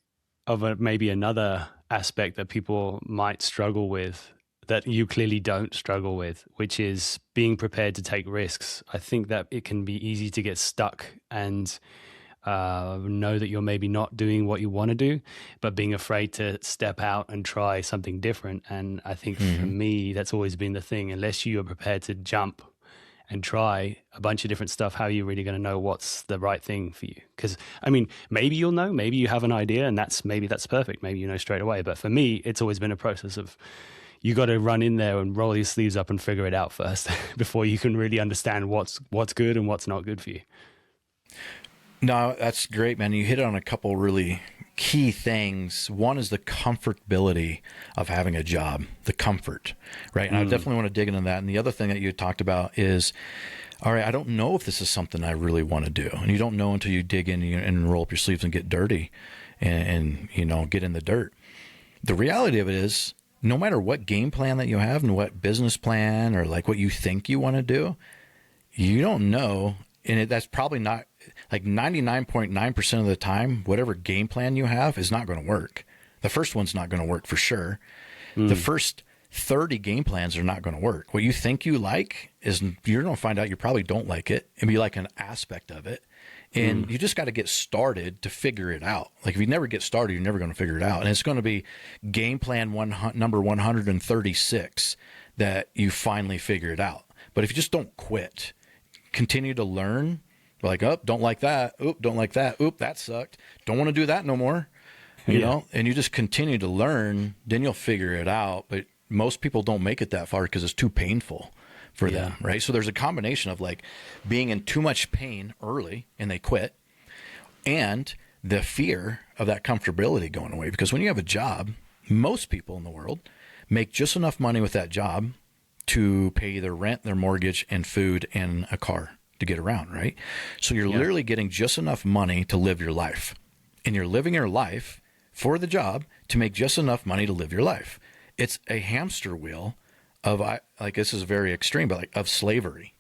of maybe another aspect that people might struggle with, that you clearly don't struggle with, which is being prepared to take risks. I think that it can be easy to get stuck and know that you're maybe not doing what you want to do, but being afraid to step out and try something different. And I think for me, that's always been the thing. Unless you are prepared to jump and try a bunch of different stuff, how are you really going to know what's the right thing for you? Because, I mean, maybe you'll know, maybe you have an idea, and that's perfect. Maybe you know straight away. But for me, it's always been a process of, you got to run in there and roll your sleeves up and figure it out first before you can really understand what's good and what's not good for you. No, that's great, man. You hit on a couple really key things. One is the comfortability of having a job, the comfort, right? And I definitely want to dig into that. And the other thing that you talked about is, all right, I don't know if this is something I really want to do. And you don't know until you dig in and roll up your sleeves and get dirty and you know, get in the dirt. The reality of it is, no matter what game plan that you have and what business plan or like what you think you want to do, you don't know. And that's probably not, like 99.9% of the time, whatever game plan you have is not going to work. The first one's not going to work for sure. The first 30 game plans are not going to work. What you think you like is, you're going to find out you probably don't like it and be like an aspect of it. And you just got to get started to figure it out. Like if you never get started, you're never going to figure it out. And it's going to be game plan number 136 that you finally figure it out. But if you just don't quit, continue to learn, like, oh, don't like that. Oop, don't like that. Oop, that sucked. Don't want to do that no more. You know, and you just continue to learn, then you'll figure it out. But most people don't make it that far because it's too painful for them, right? So there's a combination of like being in too much pain early and they quit, and the fear of that comfortability going away. Because when you have a job, most people in the world make just enough money with that job to pay their rent, their mortgage, and food, and a car to get around, right? So you're literally getting just enough money to live your life. And you're living your life for the job to make just enough money to live your life. It's a hamster wheel of, like, this is very extreme, but like of slavery,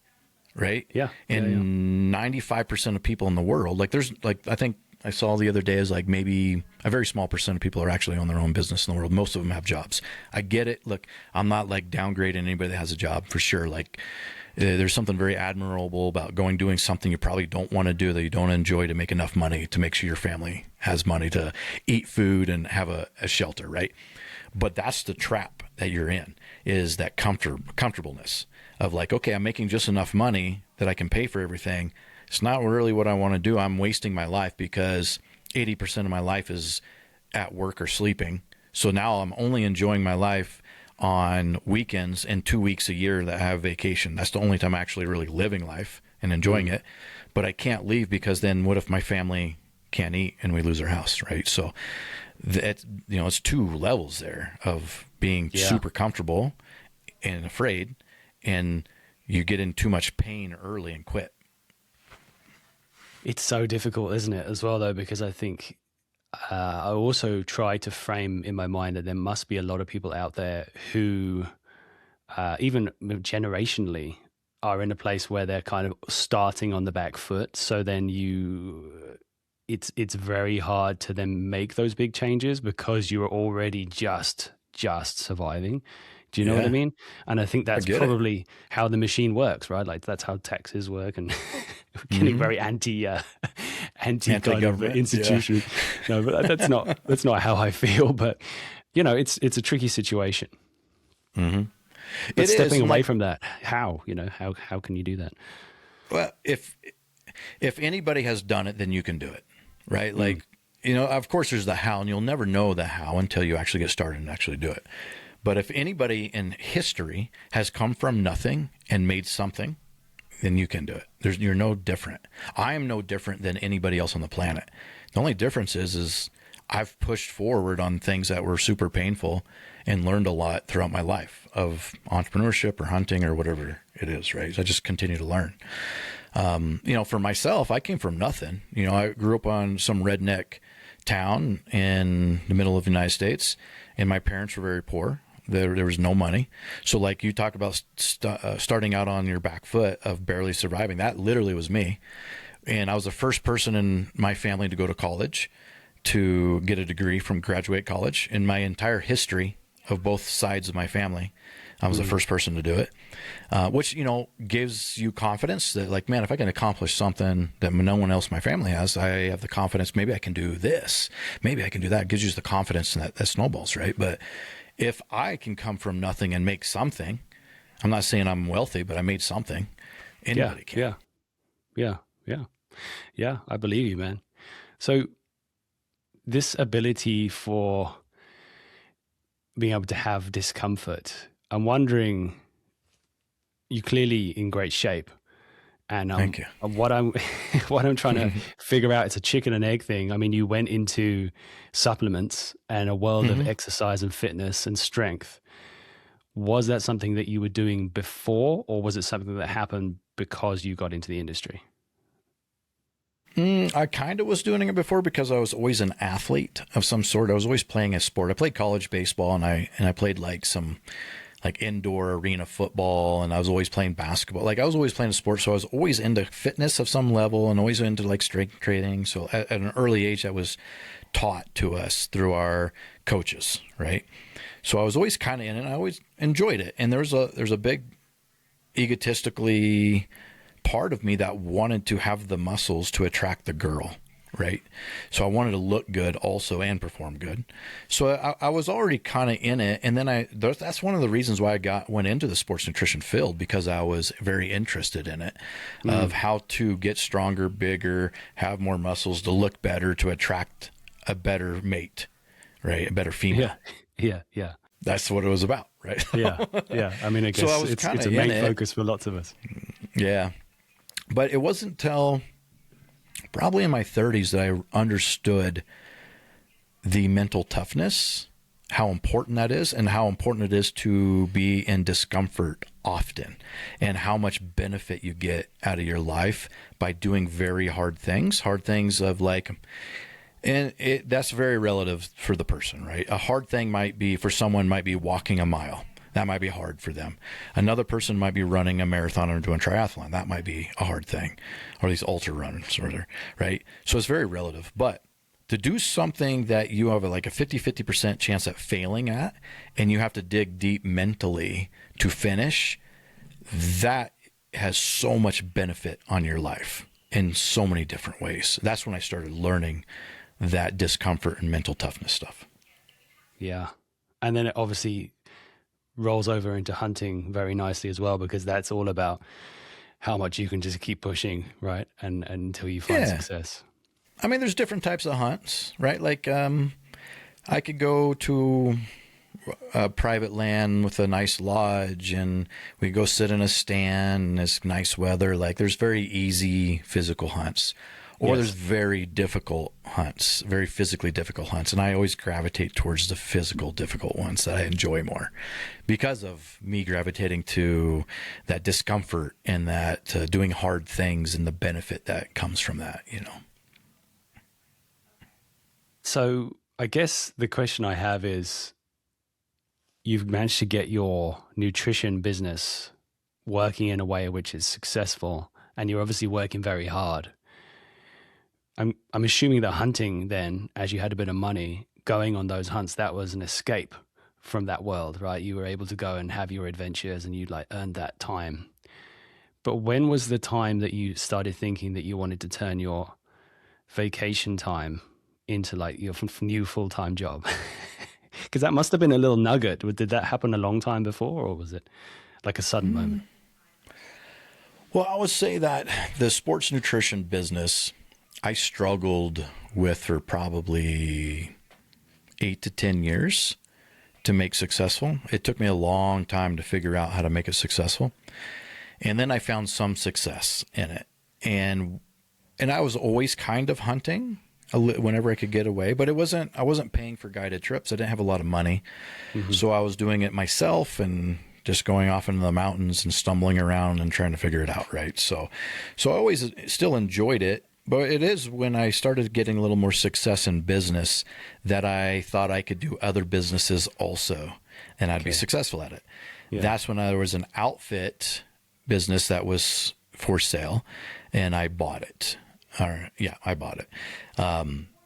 right? Yeah. And 95% of people in the world, like there's like, I think I saw the other day is like maybe a very small percent of people are actually on their own business in the world. Most of them have jobs. I get it. Look, I'm not like downgrading anybody that has a job for sure. Like there's something very admirable about doing something you probably don't want to do, that you don't enjoy, to make enough money to make sure your family has money to eat food and have a shelter, right? But that's the trap that you're in, is that comfortableness of like, okay, I'm making just enough money that I can pay for everything. It's not really what I want to do. I'm wasting my life because 80% of my life is at work or sleeping. So now I'm only enjoying my life on weekends and 2 weeks a year that I have vacation. That's the only time I'm actually really living life and enjoying it. But I can't leave, because then what if my family can't eat and we lose our house, right? So that, you know, it's two levels there of being super comfortable and afraid, and you get in too much pain early and quit. It's so difficult, isn't it, as well, though, because I think I also try to frame in my mind that there must be a lot of people out there who, even generationally, are in a place where they're kind of starting on the back foot. So then it's very hard to then make those big changes because you're already just surviving. Do you know what I mean? And I think that's probably how the machine works, right? Like that's how taxes work, and getting very anti kind of institution. Yeah. No, but that's not how I feel. But you know, it's a tricky situation. But stepping away from that, how can you do that? Well, if anybody has done it, then you can do it, right? Like of course there's the how, and you'll never know the how until you actually get started and actually do it. But if anybody in history has come from nothing and made something, then you can do it. You're no different. I am no different than anybody else on the planet. The only difference is I've pushed forward on things that were super painful and learned a lot throughout my life of entrepreneurship or hunting or whatever it is, right? So I just continue to learn. For myself, I came from nothing. I grew up on some redneck town in the middle of the United States, and my parents were very poor. There was no money. So like you talk about starting out on your back foot of barely surviving, that literally was me. And I was the first person in my family to go to college, to get a degree from graduate college. In my entire history of both sides of my family, I was the first person to do it, which, gives you confidence that like, man, if I can accomplish something that no one else in my family has, I have the confidence, maybe I can do this, maybe I can do that. It gives you the confidence, and that snowballs, right? But if I can come from nothing and make something, I'm not saying I'm wealthy, but I made something. Anybody can. Yeah. I believe you, man. So this ability for being able to have discomfort, I'm wondering, you're clearly in great shape. And Thank you. what I'm trying to figure out, it's a chicken and egg thing. I mean, you went into supplements and a world of exercise and fitness and strength. Was that something that you were doing before, or was it something that happened because you got into the industry? I kind of was doing it before because I was always an athlete of some sort. I was always playing a sport. I played college baseball, and I played like some like indoor arena football, and I was always playing basketball. Like I was always playing a sport. So I was always into fitness of some level and always into like strength training. So at an early age, that was taught to us through our coaches, right? So I was always kind of in it, and I always enjoyed it. And there's a big egotistically part of me that wanted to have the muscles to attract the girl, right? So I wanted to look good also and perform good. So I was already kind of in it. And then that's one of the reasons why I went into the sports nutrition field, because I was very interested in it, of how to get stronger, bigger, have more muscles to look better, to attract a better mate, right? A better female. Yeah. That's what it was about, right? Yeah. I mean, I guess So it's a main focus for lots of us. Yeah. But it wasn't until probably in my 30s that I understood the mental toughness, how important that is, and how important it is to be in discomfort often, and how much benefit you get out of your life by doing very hard things of like, and that's very relative for the person, right? A hard thing might be, for someone, might be walking a mile. That might be hard for them. Another person might be running a marathon or doing triathlon. That might be a hard thing, or these ultra runs, right? So it's very relative. But to do something that you have like a 50% chance at failing at, and you have to dig deep mentally to finish, that has so much benefit on your life in so many different ways. That's when I started learning that discomfort and mental toughness stuff. Yeah. And then it obviously rolls over into hunting very nicely as well, because that's all about how much you can just keep pushing, right? And until you find success. I mean, there's different types of hunts, right? Like, I could go to a private land with a nice lodge, and we go sit in a stand, and it's nice weather. Like, there's very easy physical hunts. Or there's very difficult hunts, very physically difficult hunts. And I always gravitate towards the physical difficult ones that I enjoy more, because of me gravitating to that discomfort and that doing hard things and the benefit that comes from that, So I guess the question I have is, you've managed to get your nutrition business working in a way which is successful, and you're obviously working very hard. I'm assuming that hunting then, as you had a bit of money, going on those hunts, that was an escape from that world, right? You were able to go and have your adventures, and you like earned that time. But when was the time that you started thinking that you wanted to turn your vacation time into like your new full-time job? Because that must have been a little nugget. Did that happen a long time before, or was it like a sudden moment? Well, I would say that the sports nutrition business, I struggled with for probably 8 to 10 years to make successful. It took me a long time to figure out how to make it successful. And then I found some success in it. And I was always kind of hunting whenever I could get away, but I wasn't paying for guided trips. I didn't have a lot of money. So I was doing it myself and just going off into the mountains and stumbling around and trying to figure it out. Right. So I always still enjoyed it, but it is when I started getting a little more success in business that I thought I could do other businesses also, and I'd be successful at it. Yeah. That's when there was an outfit business that was for sale, and I bought it. I bought it.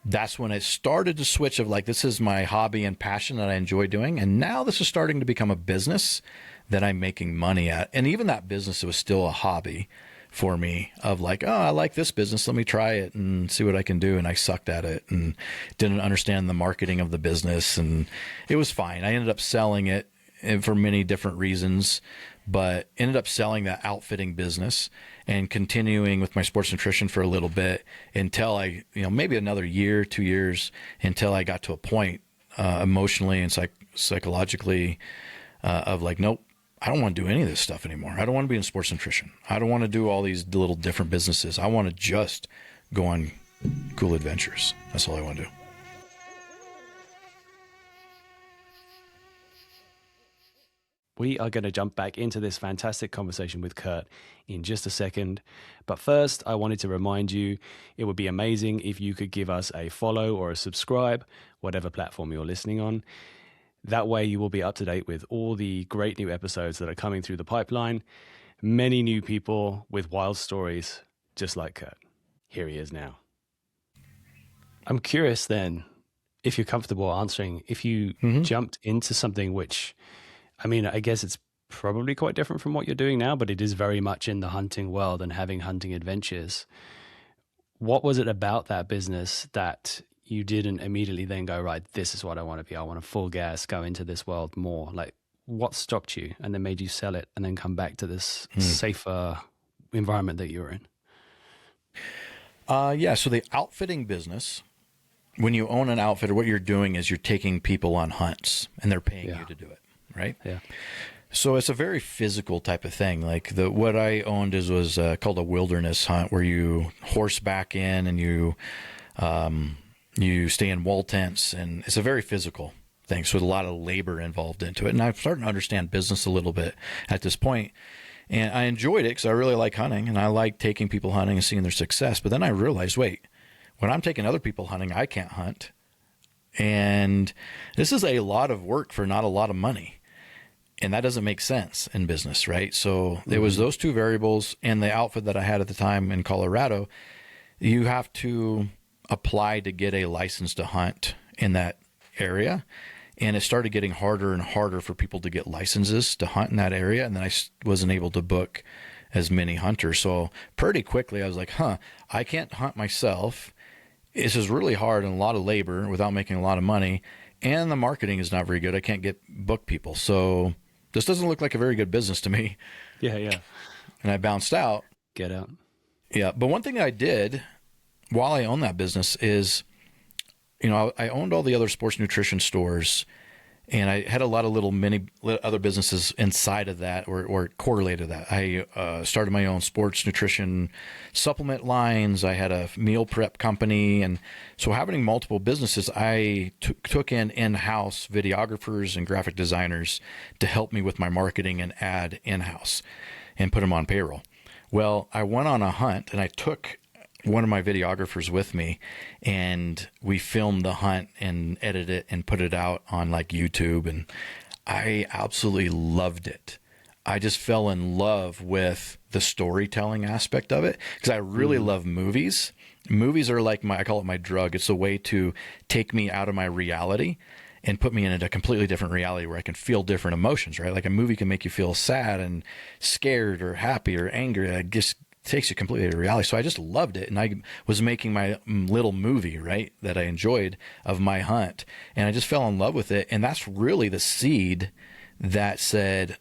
That's when it started to switch of like, this is my hobby and passion that I enjoy doing. And now this is starting to become a business that I'm making money at. And even that business, it was still a hobby for me of like, oh, I like this business. Let me try it and see what I can do. And I sucked at it and didn't understand the marketing of the business. And it was fine. I ended up selling it for many different reasons, but ended up selling that outfitting business and continuing with my sports nutrition for a little bit until I, maybe another year, 2 years, until I got to a point emotionally and psychologically of like, nope, I don't want to do any of this stuff anymore. I don't want to be in sports nutrition. I don't want to do all these little different businesses. I want to just go on cool adventures. That's all I want to do. We are going to jump back into this fantastic conversation with Kurt in just a second. But first, I wanted to remind you, it would be amazing if you could give us a follow or a subscribe, whatever platform you're listening on. That way you will be up to date with all the great new episodes that are coming through the pipeline. Many new people with wild stories, just like Kurt. Here he is now. I'm curious then, if you're comfortable answering, if you jumped into something which, I mean, I guess it's probably quite different from what you're doing now, but it is very much in the hunting world and having hunting adventures. What was it about that business that you didn't immediately then go, right, this is what I want to be. I want to full gas, go into this world more? Like, what stopped you and then made you sell it and then come back to this safer environment that you were in? So the outfitting business, when you own an outfitter, what you're doing is you're taking people on hunts and they're paying you to do it. Right. Yeah. So it's a very physical type of thing. Like what I owned was called a wilderness hunt, where you horseback in and you stay in wall tents, and it's a very physical thing. So there's a lot of labor involved into it. And I'm starting to understand business a little bit at this point. And I enjoyed it because I really like hunting and I like taking people hunting and seeing their success. But then I realized, wait, when I'm taking other people hunting, I can't hunt. And this is a lot of work for not a lot of money. And that doesn't make sense in business, right? So there was those two variables, and the outfit that I had at the time in Colorado, you have to apply to get a license to hunt in that area. And it started getting harder and harder for people to get licenses to hunt in that area. And then I wasn't able to book as many hunters. So pretty quickly I was like, I can't hunt myself. This is really hard and a lot of labor without making a lot of money. And the marketing is not very good. I can't book people. So this doesn't look like a very good business to me. Yeah. And I bounced out. Get out. Yeah. But one thing I did while I owned that business is, I owned all the other sports nutrition stores, and I had a lot of little other businesses inside of that or correlated to that. I started my own sports nutrition supplement lines. I had a meal prep company. And so having multiple businesses, I took in-house videographers and graphic designers to help me with my marketing and ad in-house and put them on payroll. Well, I went on a hunt and I took one of my videographers with me, and we filmed the hunt and edited it and put it out on like YouTube. And I absolutely loved it. I just fell in love with the storytelling aspect of it because I really love movies. Movies are like I call it my drug. It's a way to take me out of my reality and put me in a completely different reality where I can feel different emotions, right? Like a movie can make you feel sad and scared or happy or angry. I just takes you completely to reality. So I just loved it. And I was making my little movie, right, that I enjoyed of my hunt. And I just fell in love with it. And that's really the seed that said,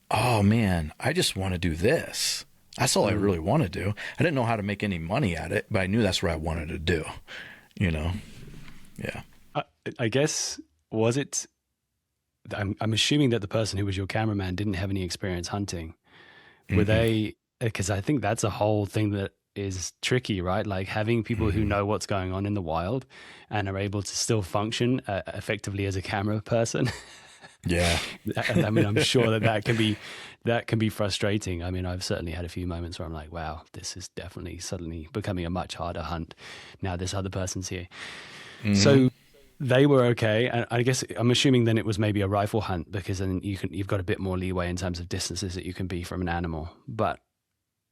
oh man, I just want to do this. That's all I really want to do. I didn't know how to make any money at it, but I knew that's what I wanted to do, you know? Yeah. I guess, was it, I'm assuming that the person who was your cameraman didn't have any experience hunting. Were they, because I think that's a whole thing that is tricky, right? Like having people who know what's going on in the wild and are able to still function effectively as a camera person. Yeah. I mean, I'm sure that can be frustrating. I mean, I've certainly had a few moments where I'm like, wow, this is definitely suddenly becoming a much harder hunt. Now this other person's here. So they were okay. And I guess I'm assuming then it was maybe a rifle hunt, because then you've got a bit more leeway in terms of distances that you can be from an animal. But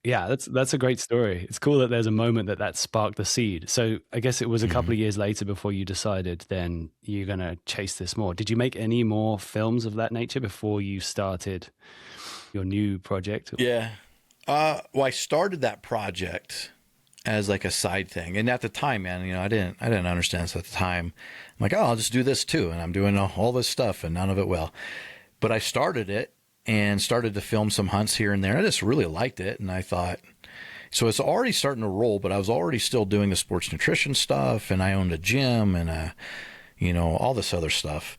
yeah, that's a great story. It's cool that there's a moment that sparked the seed. So I guess it was a couple of years later before you decided then you're going to chase this more. Did you make any more films of that nature before you started your new project? Yeah. Well, I started that project as like a side thing. And at the time, man, I didn't understand this at the time. I'm like, oh, I'll just do this too. And I'm doing all this stuff and none of it well. But I started it and started to film some hunts here and there. I just really liked it. And I thought, so it's already starting to roll, but I was already still doing the sports nutrition stuff, and I owned a gym and, all this other stuff.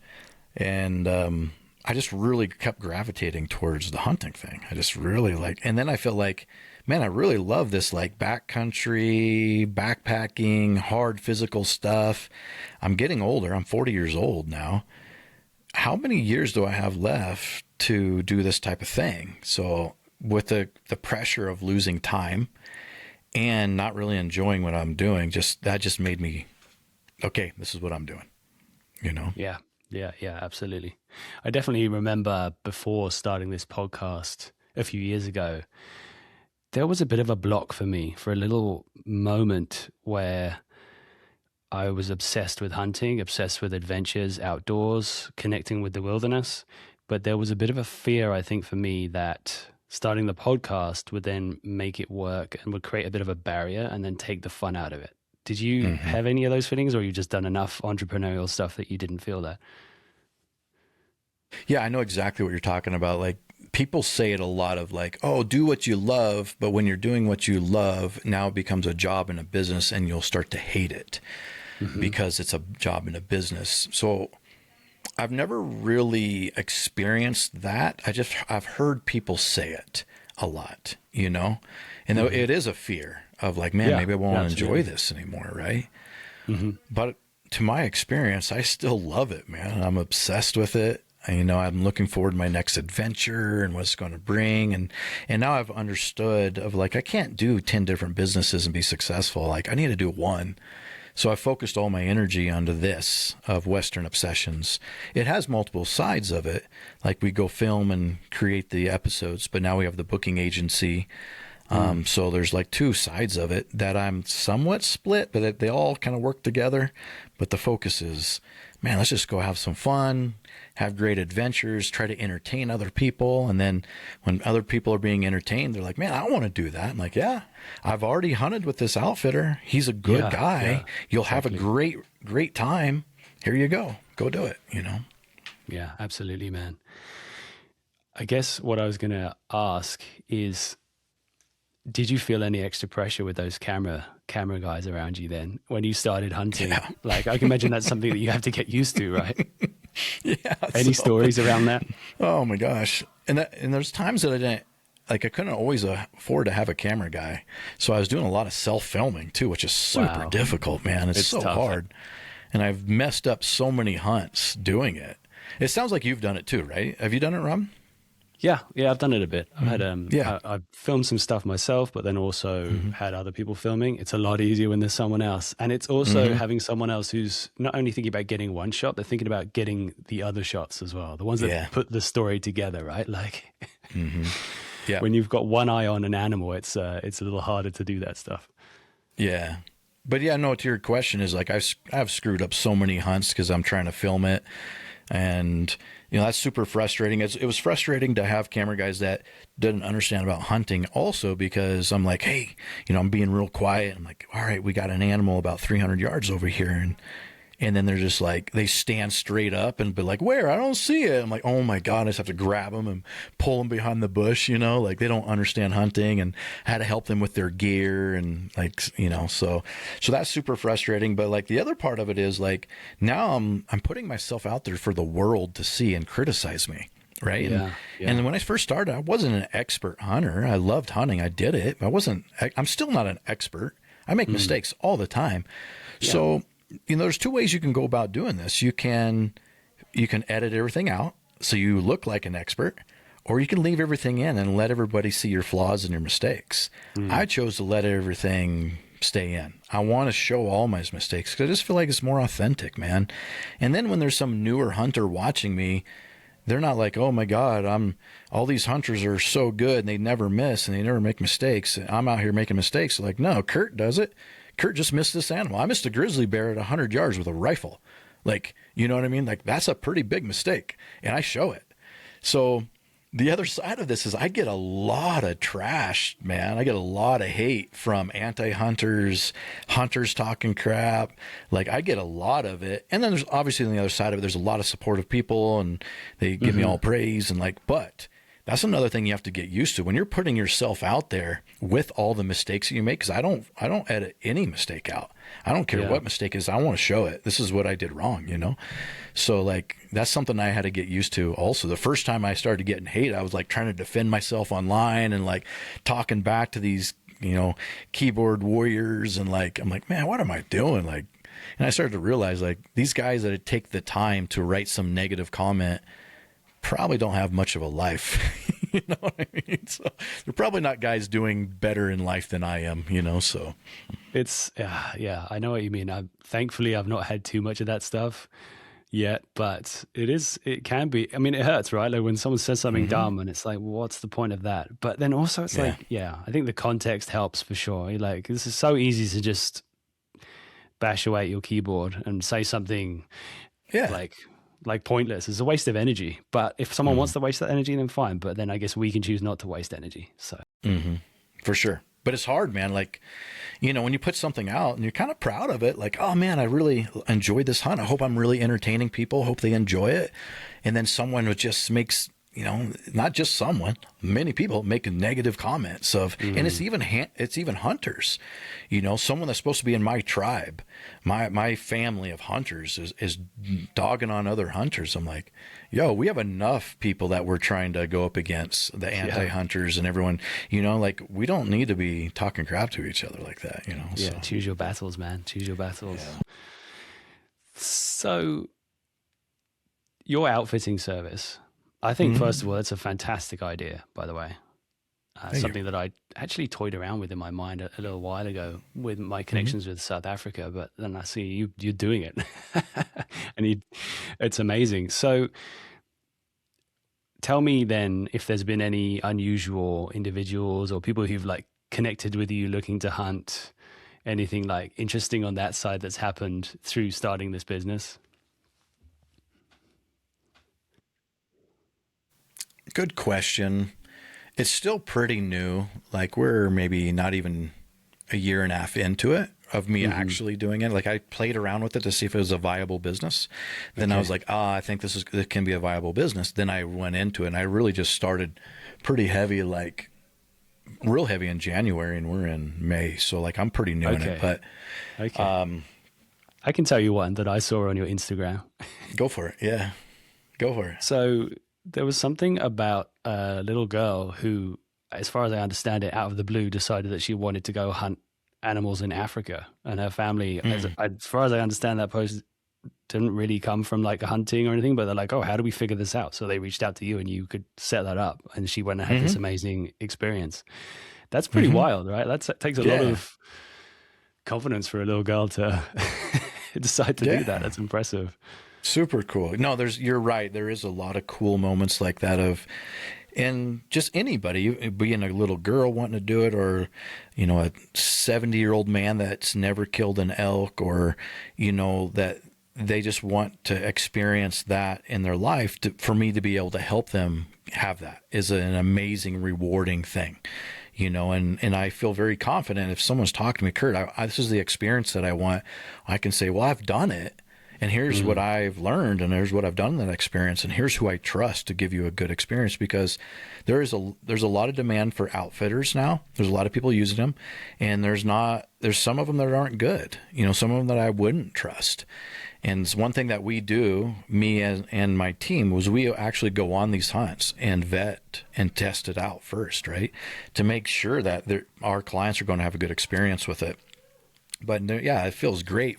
And I just really kept gravitating towards the hunting thing. I just really and then I felt like, man, I really love this like backcountry, backpacking, hard physical stuff. I'm getting older. I'm 40 years old now. How many years do I have left to do this type of thing? So with the pressure of losing time and not really enjoying what I'm doing, that just made me, okay, this is what I'm doing, Yeah, absolutely. I definitely remember before starting this podcast a few years ago, there was a bit of a block for me for a little moment where I was obsessed with hunting, obsessed with adventures, outdoors, connecting with the wilderness. But there was a bit of a fear, I think, for me that starting the podcast would then make it work and would create a bit of a barrier and then take the fun out of it. Did you have any of those feelings, or you just done enough entrepreneurial stuff that you didn't feel that? Yeah, I know exactly what you're talking about. Like, people say it a lot of like, oh, do what you love. But when you're doing what you love, now it becomes a job and a business, and you'll start to hate it because it's a job and a business. So I've never really experienced that. I've heard people say it a lot, and it is a fear of like, man, maybe I won't enjoy this anymore. Right. But to my experience, I still love it, man. I'm obsessed with it. I'm looking forward to my next adventure and what it's going to bring. And now I've understood of like, I can't do 10 different businesses and be successful. Like, I need to do one. So I focused all my energy onto this of Western Obsessions. It has multiple sides of it. Like, we go film and create the episodes, but now we have the booking agency. So there's like two sides of it that I'm somewhat split, but they all kind of work together. But the focus is, man, let's just go have some fun, have great adventures, try to entertain other people. And then when other people are being entertained, they're like, man, I want to do that. I'm like, yeah, I've already hunted with this outfitter. He's a good guy. Yeah, you'll have a great time. Here you go. Go do it, Yeah, absolutely, man. I guess what I was going to ask is, did you feel any extra pressure with those camera guys around you then when you started hunting? Yeah. Like, I can imagine that's something that you have to get used to, right? Yeah. Any stories around that? Oh my gosh. And there's times that I couldn't always afford to have a camera guy. So I was doing a lot of self-filming too, which is super difficult, man. It's so tough. Hard. And I've messed up so many hunts doing it. It sounds like you've done it too, right? Have you done it, Rob? Yeah, I've done it a bit. I've had I've filmed some stuff myself, but then also had other people filming. It's a lot easier when there's someone else, and it's also having someone else who's not only thinking about getting one shot, they're thinking about getting the other shots as well, the ones that put the story together, right? Like, when you've got one eye on an animal, it's a little harder to do that stuff. Yeah, but no. To your question is like I've screwed up so many hunts because I'm trying to film it. And, that's super frustrating. It was frustrating to have camera guys that didn't understand about hunting also, because I'm like, hey, I'm being real quiet. I'm like, all right, we got an animal about 300 yards over here. And And then they're just like, they stand straight up and be like, where? I don't see it. I'm like, oh my God, I just have to grab them and pull them behind the bush, you know, like they don't understand hunting, and I had to help them with their gear and like, you know, so that's super frustrating. But like the other part of it is like, now I'm putting myself out there for the world to see and criticize me. Right. Yeah, And when I first started, I wasn't an expert hunter. I loved hunting. I did it. I'm still not an expert. I make mistakes all the time. Yeah. So, you know, there's two ways you can go about doing this. You can edit everything out so you look like an expert, or you can leave everything in and let everybody see your flaws and your mistakes. I chose to let everything stay in. I want to show all my mistakes because I just feel like it's more authentic, man. And then when there's some newer hunter watching me, they're not like, oh my God, all these hunters are so good and they never miss and they never make mistakes. I'm out here making mistakes. Like, no, Kurt does it. Kurt just missed this animal. I missed a grizzly bear at 100 yards with a rifle. Like, you know what I mean? Like, that's a pretty big mistake. And I show it. So the other side of this is I get a lot of trash, man. I get a lot of hate from anti-hunters, hunters talking crap. Like, I get a lot of it. And then there's obviously on the other side of it, there's a lot of supportive people and they give me all praise and like, but that's another thing you have to get used to when you're putting yourself out there with all the mistakes that you make. Cause I don't edit any mistake out. I don't care what mistake is. I want to show it. This is what I did wrong, you know? So like, that's something I had to get used to. Also, the first time I started getting hate, I was like trying to defend myself online and like talking back to these, you know, keyboard warriors. And like, I'm like, man, what am I doing? Like, and I started to realize like these guys that take the time to write some negative comment probably don't have much of a life. You know what I mean? So they're probably not guys doing better in life than I am, you know? So it's, yeah, I know what you mean. Thankfully, I've not had too much of that stuff yet, but it can be, I mean, it hurts, right? Like when someone says something dumb and it's like, well, what's the point of that? But then also it's like, I think the context helps for sure. Like, this is so easy to just bash away at your keyboard and say something like pointless. It's a waste of energy. But if someone wants to waste that energy, then fine. But then I guess we can choose not to waste energy. So for sure. But it's hard, man. Like, you know, when you put something out and you're kind of proud of it, like, oh man, I really enjoyed this hunt. I hope I'm really entertaining people. Hope they enjoy it. And then someone just makes, you know, not just someone, many people make negative comments of, and it's even hunters, you know, someone that's supposed to be in my tribe, my family of hunters is dogging on other hunters. I'm like, yo, we have enough people that we're trying to go up against, the anti-hunters and everyone, you know, like we don't need to be talking crap to each other like that, you know? Yeah. So. Choose your battles, man. Choose your battles. Yeah. So your outfitting service, I think, first of all, it's a fantastic idea, by the way. Something that I actually toyed around with in my mind a little while ago with my connections with South Africa, but then I see you're doing it and it's amazing. So tell me then if there's been any unusual individuals or people who've like connected with you looking to hunt, anything like interesting on that side that's happened through starting this business? Good question. It's still pretty new. Like we're maybe not even a year and a half into it of me actually doing it. Like I played around with it to see if it was a viable business. Then I was like, I think this can be a viable business. Then I went into it and I really just started pretty heavy, like real heavy in January, and we're in May. So like I'm pretty new in it, but I can tell you one that I saw on your Instagram. Go for it. Yeah. Go for it. So there was something about a little girl who, as far as I understand it, out of the blue decided that she wanted to go hunt animals in Africa. And her family, as far as I understand, that post didn't really come from like hunting or anything, but they're like, oh, how do we figure this out? So they reached out to you and you could set that up. And she went and had this amazing experience. That's pretty wild, right? That takes a lot of confidence for a little girl to decide to do that. That's impressive. Super cool. No, you're right. There is a lot of cool moments like that and just anybody being a little girl wanting to do it, or, you know, a 70-year-old man that's never killed an elk, or, you know, that they just want to experience that in their life. For me to be able to help them have that is an amazing, rewarding thing. You know, and I feel very confident if someone's talking to me, Kurt, this is the experience that I want. I can say, well, I've done it. And here's what I've learned, and here's what I've done in that experience, and here's who I trust to give you a good experience, because there's a lot of demand for outfitters now. There's a lot of people using them, and there's some of them that aren't good. Some of them that I wouldn't trust. And one thing that we do, me and my team, was we actually go on these hunts and vet and test it out first, right? To make sure that our clients are going to have a good experience with it. But yeah, it feels great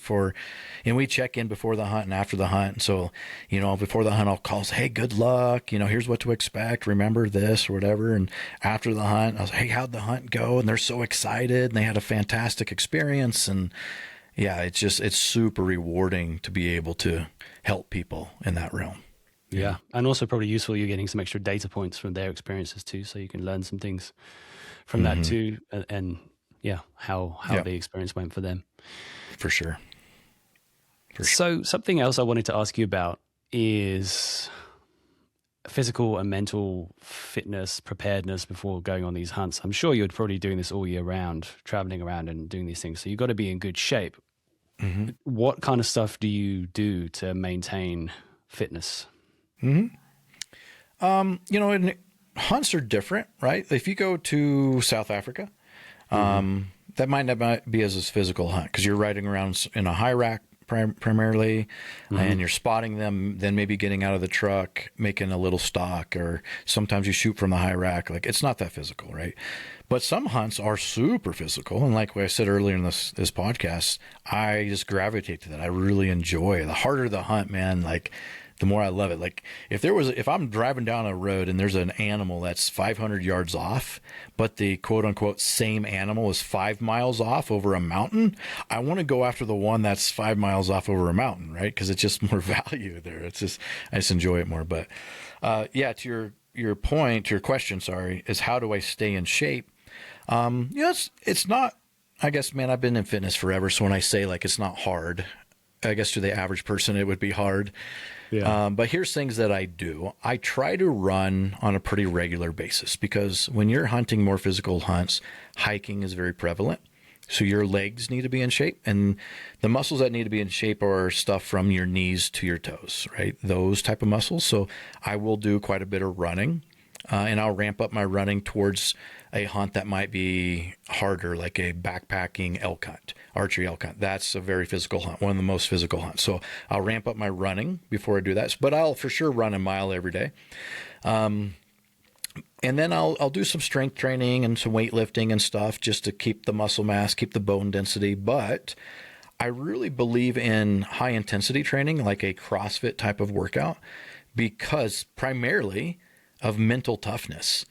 and we check in before the hunt and after the hunt. And so, before the hunt, I'll call, say, hey, good luck. Here's what to expect. Remember this or whatever. And after the hunt, I'll say, hey, how'd the hunt go? And they're so excited and they had a fantastic experience. And yeah, it's super rewarding to be able to help people in that realm. Yeah. And also probably useful. You're getting some extra data points from their experiences too. So you can learn some things from that too. And yeah, how the experience went for them. For sure. So something else I wanted to ask you about is physical and mental fitness, preparedness before going on these hunts. I'm sure you're probably doing this all year round, traveling around and doing these things. So you've got to be in good shape. What kind of stuff do you do to maintain fitness? And hunts are different, right? If you go to South Africa, that might not be as a physical hunt, because you're riding around in a high rack primarily, and you're spotting them, then maybe getting out of the truck, making a little stock, or sometimes you shoot from the high rack. Like, it's not that physical, right? But some hunts are super physical. And like what I said earlier in this podcast, I just gravitate to that. I really enjoy it. The harder the hunt, man, like, the more I love it. Like, if I'm driving down a road and there's an animal that's 500 yards off, but the quote unquote same animal is 5 miles off over a mountain, I want to go after the one that's 5 miles off over a mountain, right? Because it's just more value there. I just enjoy it more. But yeah, to your point, to your question, sorry, is how do I stay in shape? It's not, I guess, man, I've been in fitness forever. So when I say like it's not hard, I guess to the average person, it would be hard. Yeah. But here's things that I do. I try to run on a pretty regular basis, because when you're hunting more physical hunts, hiking is very prevalent. So your legs need to be in shape, and the muscles that need to be in shape are stuff from your knees to your toes, right? Those type of muscles. So I will do quite a bit of running, and I'll ramp up my running towards a hunt that might be harder, like a backpacking elk hunt, archery elk hunt. That's a very physical hunt, one of the most physical hunts. So I'll ramp up my running before I do that, but I'll for sure run a mile every day. And then I'll do some strength training and some weightlifting and stuff just to keep the muscle mass, keep the bone density. But I really believe in high intensity training, like a CrossFit type of workout, because primarily of mental toughness,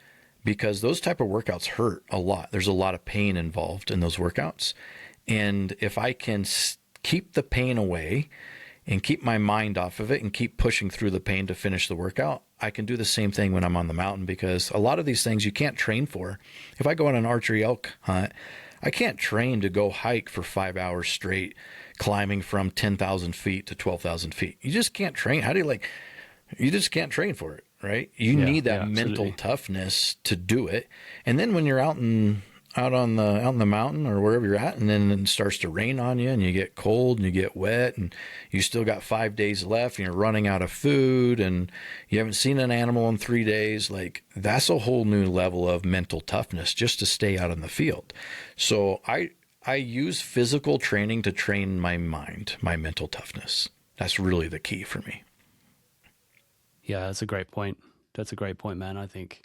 because those type of workouts hurt a lot. There's a lot of pain involved in those workouts. And if I can keep the pain away and keep my mind off of it and keep pushing through the pain to finish the workout, I can do the same thing when I'm on the mountain, because a lot of these things you can't train for. If I go on an archery elk hunt, I can't train to go hike for 5 hours straight, climbing from 10,000 feet to 12,000 feet. You just can't train. You just can't train for it, right? You need that mental toughness to do it. And then when you're out on the mountain or wherever you're at, and then it starts to rain on you and you get cold and you get wet and you still got 5 days left and you're running out of food and you haven't seen an animal in 3 days, like, that's a whole new level of mental toughness just to stay out in the field. So I use physical training to train my mind, my mental toughness. That's really the key for me. Yeah, that's a great point. Man. I think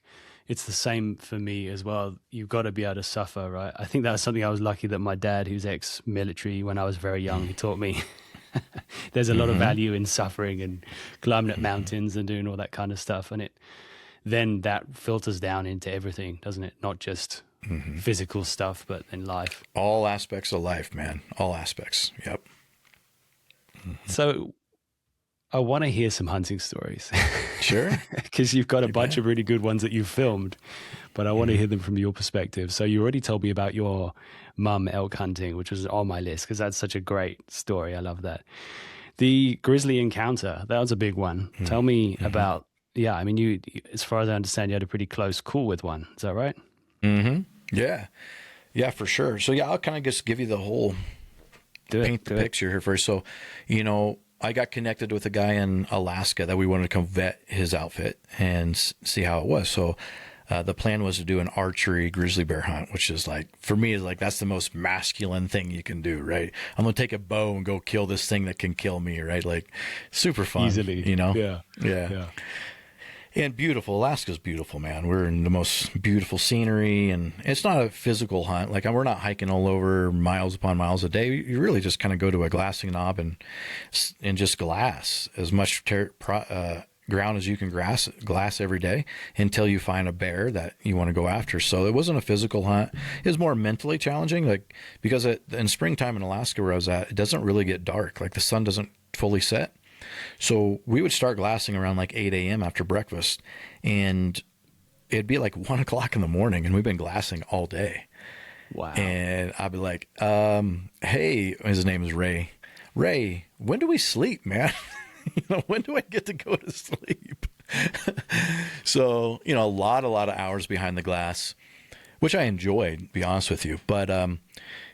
it's the same for me as well. You've got to be able to suffer, right? I think that was something I was lucky that my dad, who's ex-military, when I was very young, he taught me there's a lot of value in suffering and climbing up mountains and doing all that kind of stuff. And then that filters down into everything, doesn't it? Not just physical stuff, but in life. All aspects of life, man. All aspects. Yep. So I want to hear some hunting stories. Sure. Because you've got a bunch of really good ones that you've filmed, but I want to hear them from your perspective. So you already told me about your mum elk hunting, which was on my list because that's such a great story. I love that. The grizzly encounter, that was a big one. Tell me about, I mean, you, as far as I understand, you had a pretty close call with one. Is that right? Yeah. Yeah, for sure. So I'll kind of just give you the whole, paint the picture here first. So, I got connected with a guy in Alaska that we wanted to come vet his outfit and see how it was. So the plan was to do an archery grizzly bear hunt, which is like, for me, is like, that's the most masculine thing you can do, right? I'm going to take a bow and go kill this thing that can kill me, right? Like, super fun. Easily. You know? Yeah. And beautiful. Alaska's beautiful, man. We're in the most beautiful scenery, and it's not a physical hunt. Like, we're not hiking all over miles upon miles a day. You really just kind of go to a glassing knob and just glass as much ground as you can glass every day until you find a bear that you want to go after. So it wasn't a physical hunt. It was more mentally challenging, like, because in springtime in Alaska where I was at, it doesn't really get dark. Like, the sun doesn't fully set. So we would start glassing around like 8 a.m. after breakfast, and it'd be like 1 o'clock in the morning, and we've been glassing all day. Wow. And I'd be like, hey, his name is Ray. Ray, when do we sleep, man? When do I get to go to sleep? So, a lot of hours behind the glass, which I enjoyed, to be honest with you. But,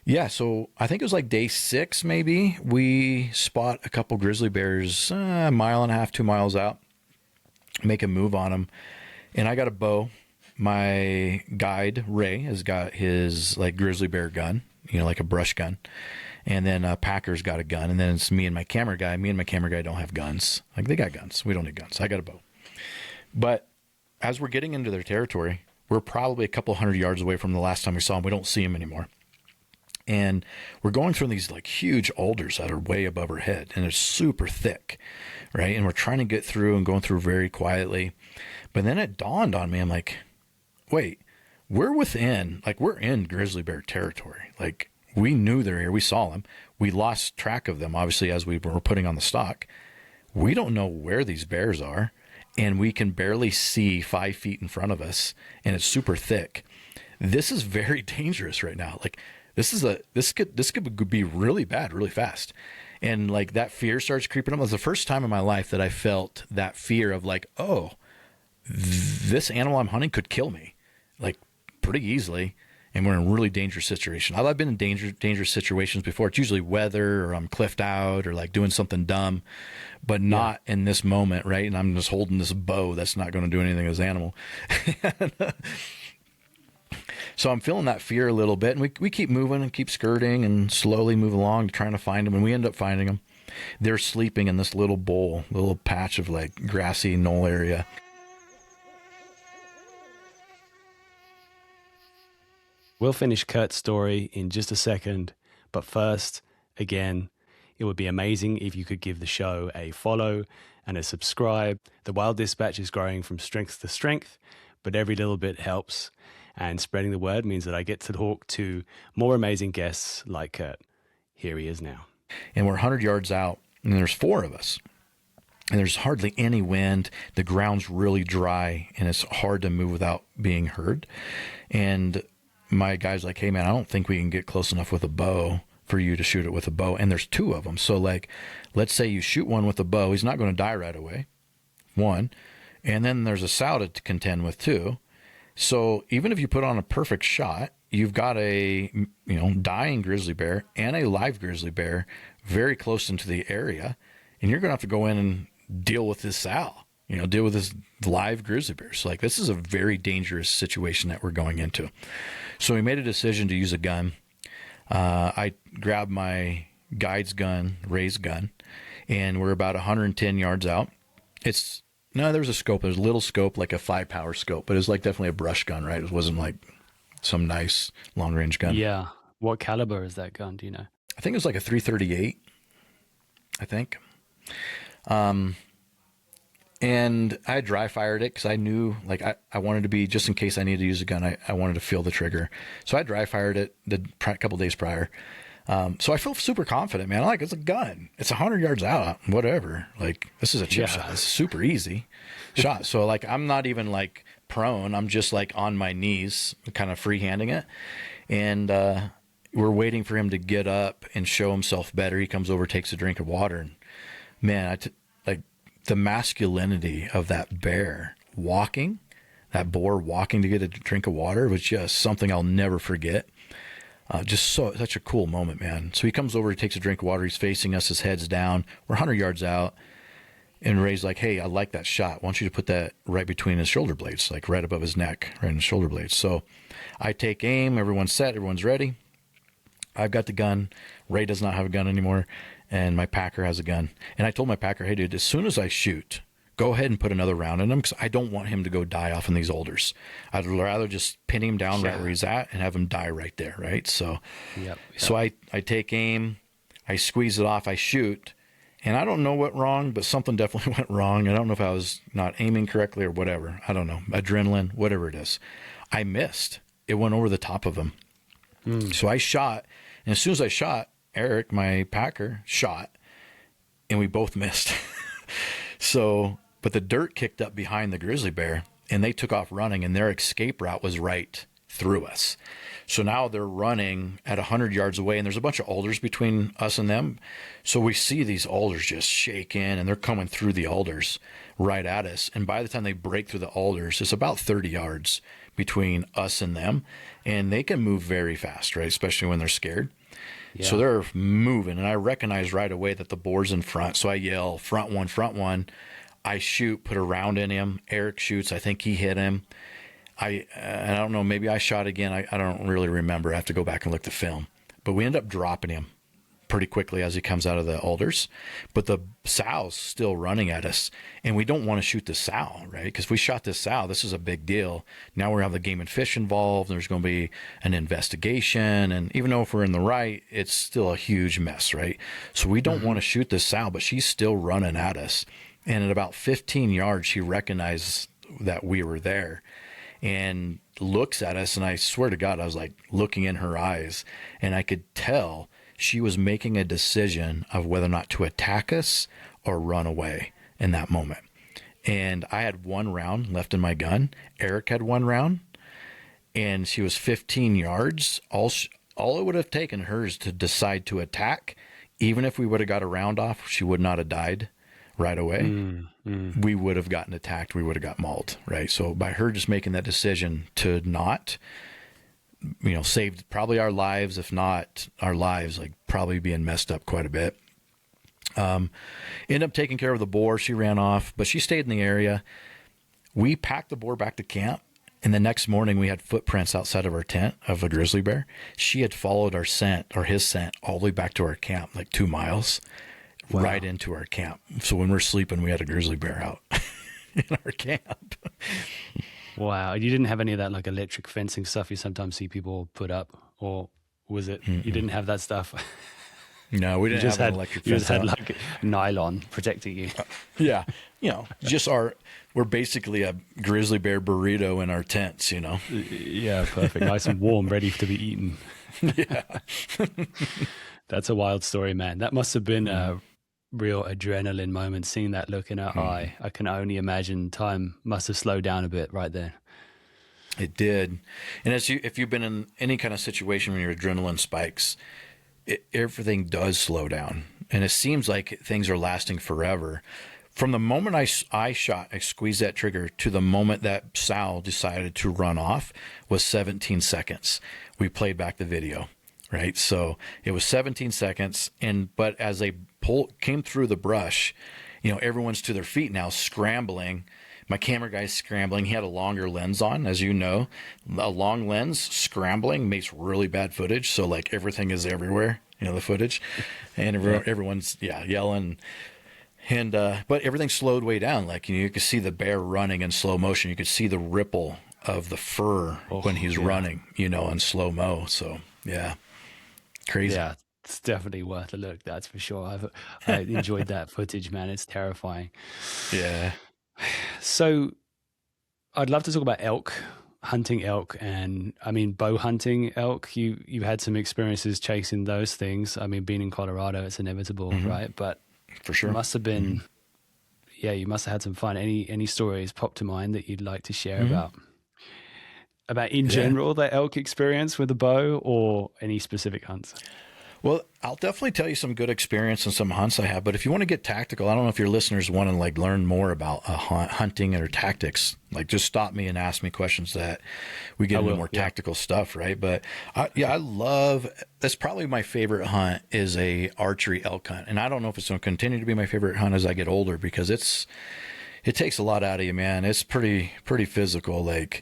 yeah, so I think it was like day 6, maybe, we spot a couple grizzly bears, 1.5 miles, 2 miles out, make a move on them. And I got a bow. My guide, Ray, has got his like grizzly bear gun, like a brush gun. And then Packer's got a gun. And then it's me and my camera guy. Me and my camera guy don't have guns. Like, they got guns. We don't need guns. I got a bow. But as we're getting into their territory, we're probably a couple hundred yards away from the last time we saw them. We don't see them anymore. And we're going through these like huge alders that are way above our head, and they're super thick, right? And we're trying to get through and going through very quietly. But then it dawned on me, I'm like, wait, we're in grizzly bear territory. Like, we knew they're here. We saw them. We lost track of them, obviously, as we were putting on the stock. We don't know where these bears are, and we can barely see 5 feet in front of us, and it's super thick. This is very dangerous right now. Like, this could be really bad, really fast. And like, that fear starts creeping up. It was the first time in my life that I felt that fear of like, oh, this animal I'm hunting could kill me, like, pretty easily. And we're in a really dangerous situation. I've been in dangerous situations before. It's usually weather, or I'm cliffed out, or like doing something dumb, but not in this moment, right? And I'm just holding this bow that's not going to do anything to this animal. So I'm feeling that fear a little bit, and we keep moving and keep skirting and slowly move along, trying to find them, and we end up finding them. They're sleeping in this little bowl, little patch of like grassy knoll area. We'll finish Kurt's story in just a second, but first, again, it would be amazing if you could give the show a follow and a subscribe. The Wild Dispatch is growing from strength to strength, but every little bit helps. And spreading the word means that I get to talk to more amazing guests like Kurt. Here he is now. And we're 100 yards out, and there's 4 of us. And there's hardly any wind. The ground's really dry, and it's hard to move without being heard. And my guy's like, hey, man, I don't think we can get close enough with a bow for you to shoot it with a bow. And there's 2 of them. So, like, let's say you shoot one with a bow. He's not going to die right away, 1. And then there's a sow to contend with, 2. So even if you put on a perfect shot, you've got a dying grizzly bear and a live grizzly bear very close into the area, and you're going to have to go in and deal with this sow, deal with this live grizzly bear. So like, this is a very dangerous situation that we're going into. So we made a decision to use a gun. I grabbed my guide's gun, Ray's gun, and we're about 110 yards out. No, there was a scope. There's a little scope, like a 5-power scope, but it was like definitely a brush gun, right? It wasn't like some nice long-range gun. Yeah. What caliber is that gun? Do you know? I think it was like a 338, I think. And I dry fired it because I knew, like, I wanted to be, just in case I needed to use a gun, I wanted to feel the trigger. So I dry fired it the couple days prior. So I feel super confident, man. Like, it's a gun. It's 100 yards out, whatever. Like, this is a chip shot. It's super easy shot. So, like, I'm not even, like, prone. I'm just, like, on my knees, kind of freehanding it. And we're waiting for him to get up and show himself better. He comes over, takes a drink of water. And, man, like, the masculinity of that bear walking, that boar walking to get a drink of water was just something I'll never forget. Just such a cool moment, man. So he comes over, he takes a drink of water, he's facing us, his head's down. We're 100 yards out, and Ray's like, hey, I like that shot. I want you to put that right between his shoulder blades, like right above his neck, right in his shoulder blades. So I take aim, everyone's set, everyone's ready. I've got the gun. Ray does not have a gun anymore, and my packer has a gun. And I told my packer, hey, dude, as soon as I shoot, go ahead and put another round in him, because I don't want him to go die off in these alders. I'd rather just pin him down right where he's at and have him die right there, right? So, so I take aim, I squeeze it off, I shoot, and I don't know what wrong, but something definitely went wrong. I don't know if I was not aiming correctly or whatever. I don't know. Adrenaline, whatever it is. I missed. It went over the top of him. So I shot, and as soon as I shot, Eric, my packer, shot, and we both missed. So, but the dirt kicked up behind the grizzly bear, and they took off running, and their escape route was right through us. So now they're running at 100 yards away, and there's a bunch of alders between us and them. So we see these alders just shaking, and they're coming through the alders right at us. And by the time they break through the alders, it's about 30 yards between us and them, and they can move very fast, right? Especially when they're scared. Yeah. So they're moving, and I recognize right away that the boar's in front. So I yell, front one, front one. I shoot, put a round in him. Eric shoots. I think he hit him. I don't know, maybe I shot again. I don't really remember. I have to go back and look at the film. But we end up dropping him pretty quickly as he comes out of the alders. But the sow's still running at us, and we don't want to shoot the sow, right? Because if we shot this sow, this is a big deal. Now we're going to have the game and fish involved. There's going to be an investigation. And even though if we're in the right, it's still a huge mess, right? So we don't want to shoot this sow, but she's still running at us. And at about 15 yards, she recognized that we were there and looks at us. And I swear to God, I was like looking in her eyes, and I could tell she was making a decision of whether or not to attack us or run away in that moment. And I had one round left in my gun. Eric had one round, and she was 15 yards. All it would have taken her is to decide to attack. Even if we would have got a round off, she would not have died right away. We would have gotten attacked. We would have got mauled, right? So by her just making that decision to not, saved probably our lives, if not our lives, like probably being messed up quite a bit. Ended up taking care of the boar. She ran off, but she stayed in the area. We packed the boar back to camp, and the next morning we had footprints outside of our tent of a grizzly bear. She had followed our scent, or his scent, all the way back to our camp, like 2 miles. Wow. Right into our camp. So when we're sleeping, we had a grizzly bear out in our camp. Wow. You didn't have any of that like electric fencing stuff you sometimes see people put up, or was it you didn't have that stuff? No, we didn't have an electric fence. You just had like nylon protecting you. Yeah. We're basically a grizzly bear burrito in our tents, Yeah, perfect. Nice and warm, ready to be eaten. Yeah. That's a wild story, man. That must have been a real adrenaline moment, seeing that look in her eye. I can only imagine time must have slowed down a bit right there. It did. And if you've been in any kind of situation when your adrenaline spikes, everything does slow down. And it seems like things are lasting forever. From the moment I squeezed that trigger to the moment that sow decided to run off was 17 seconds. We played back the video, right? So it was 17 seconds. But as they came through the brush, everyone's to their feet now, scrambling. My camera guy's scrambling. He had a longer lens on, as you know. A long lens scrambling makes really bad footage. So like everything is everywhere, the footage, and everyone's yelling. And but everything slowed way down. Like you could see the bear running in slow motion. You could see the ripple of the fur when he's running, in slow mo. So yeah, crazy. Yeah, it's definitely worth a look. That's for sure. I enjoyed that footage, man. It's terrifying. Yeah. So I'd love to talk about hunting elk, and bow hunting elk. You had some experiences chasing those things. Being in Colorado, it's inevitable, right? But for sure, it must have been, you must have had some fun. Any stories pop to mind that you'd like to share about in general the elk experience with a bow, or any specific hunts? Well, I'll definitely tell you some good experience and some hunts I have. But if you want to get tactical, I don't know if your listeners want to like learn more about hunting or tactics. Like, just stop me and ask me questions that we get into more tactical stuff, right? But I love. That's probably my favorite hunt is a archery elk hunt, and I don't know if it's going to continue to be my favorite hunt as I get older because it takes a lot out of you, man. It's pretty physical. Like,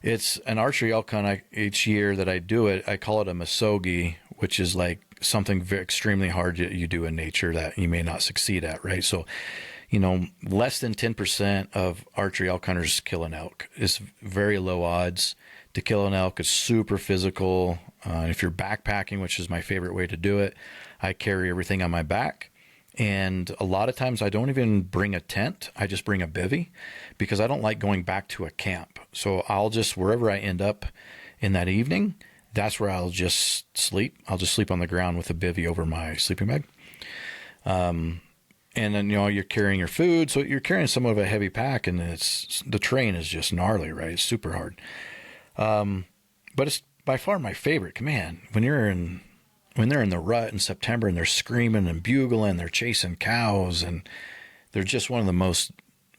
it's an archery elk hunt. Each year that I do it, I call it a misogi, which is like something extremely hard you do in nature that you may not succeed at, right? So, less than 10% of archery elk hunters kill an elk. It's very low odds to kill an elk. It's super physical. If you're backpacking, which is my favorite way to do it, I carry everything on my back. And a lot of times I don't even bring a tent. I just bring a bivvy because I don't like going back to a camp. So I'll just, wherever I end up in that evening, that's where I'll just sleep. I'll just sleep on the ground with a bivvy over my sleeping bag. And then, you're carrying your food. So you're carrying somewhat of a heavy pack, and the terrain is just gnarly, right? It's super hard. But it's by far my favorite. Man, when they're in the rut in September and they're screaming and bugling, they're chasing cows, and they're just one of the most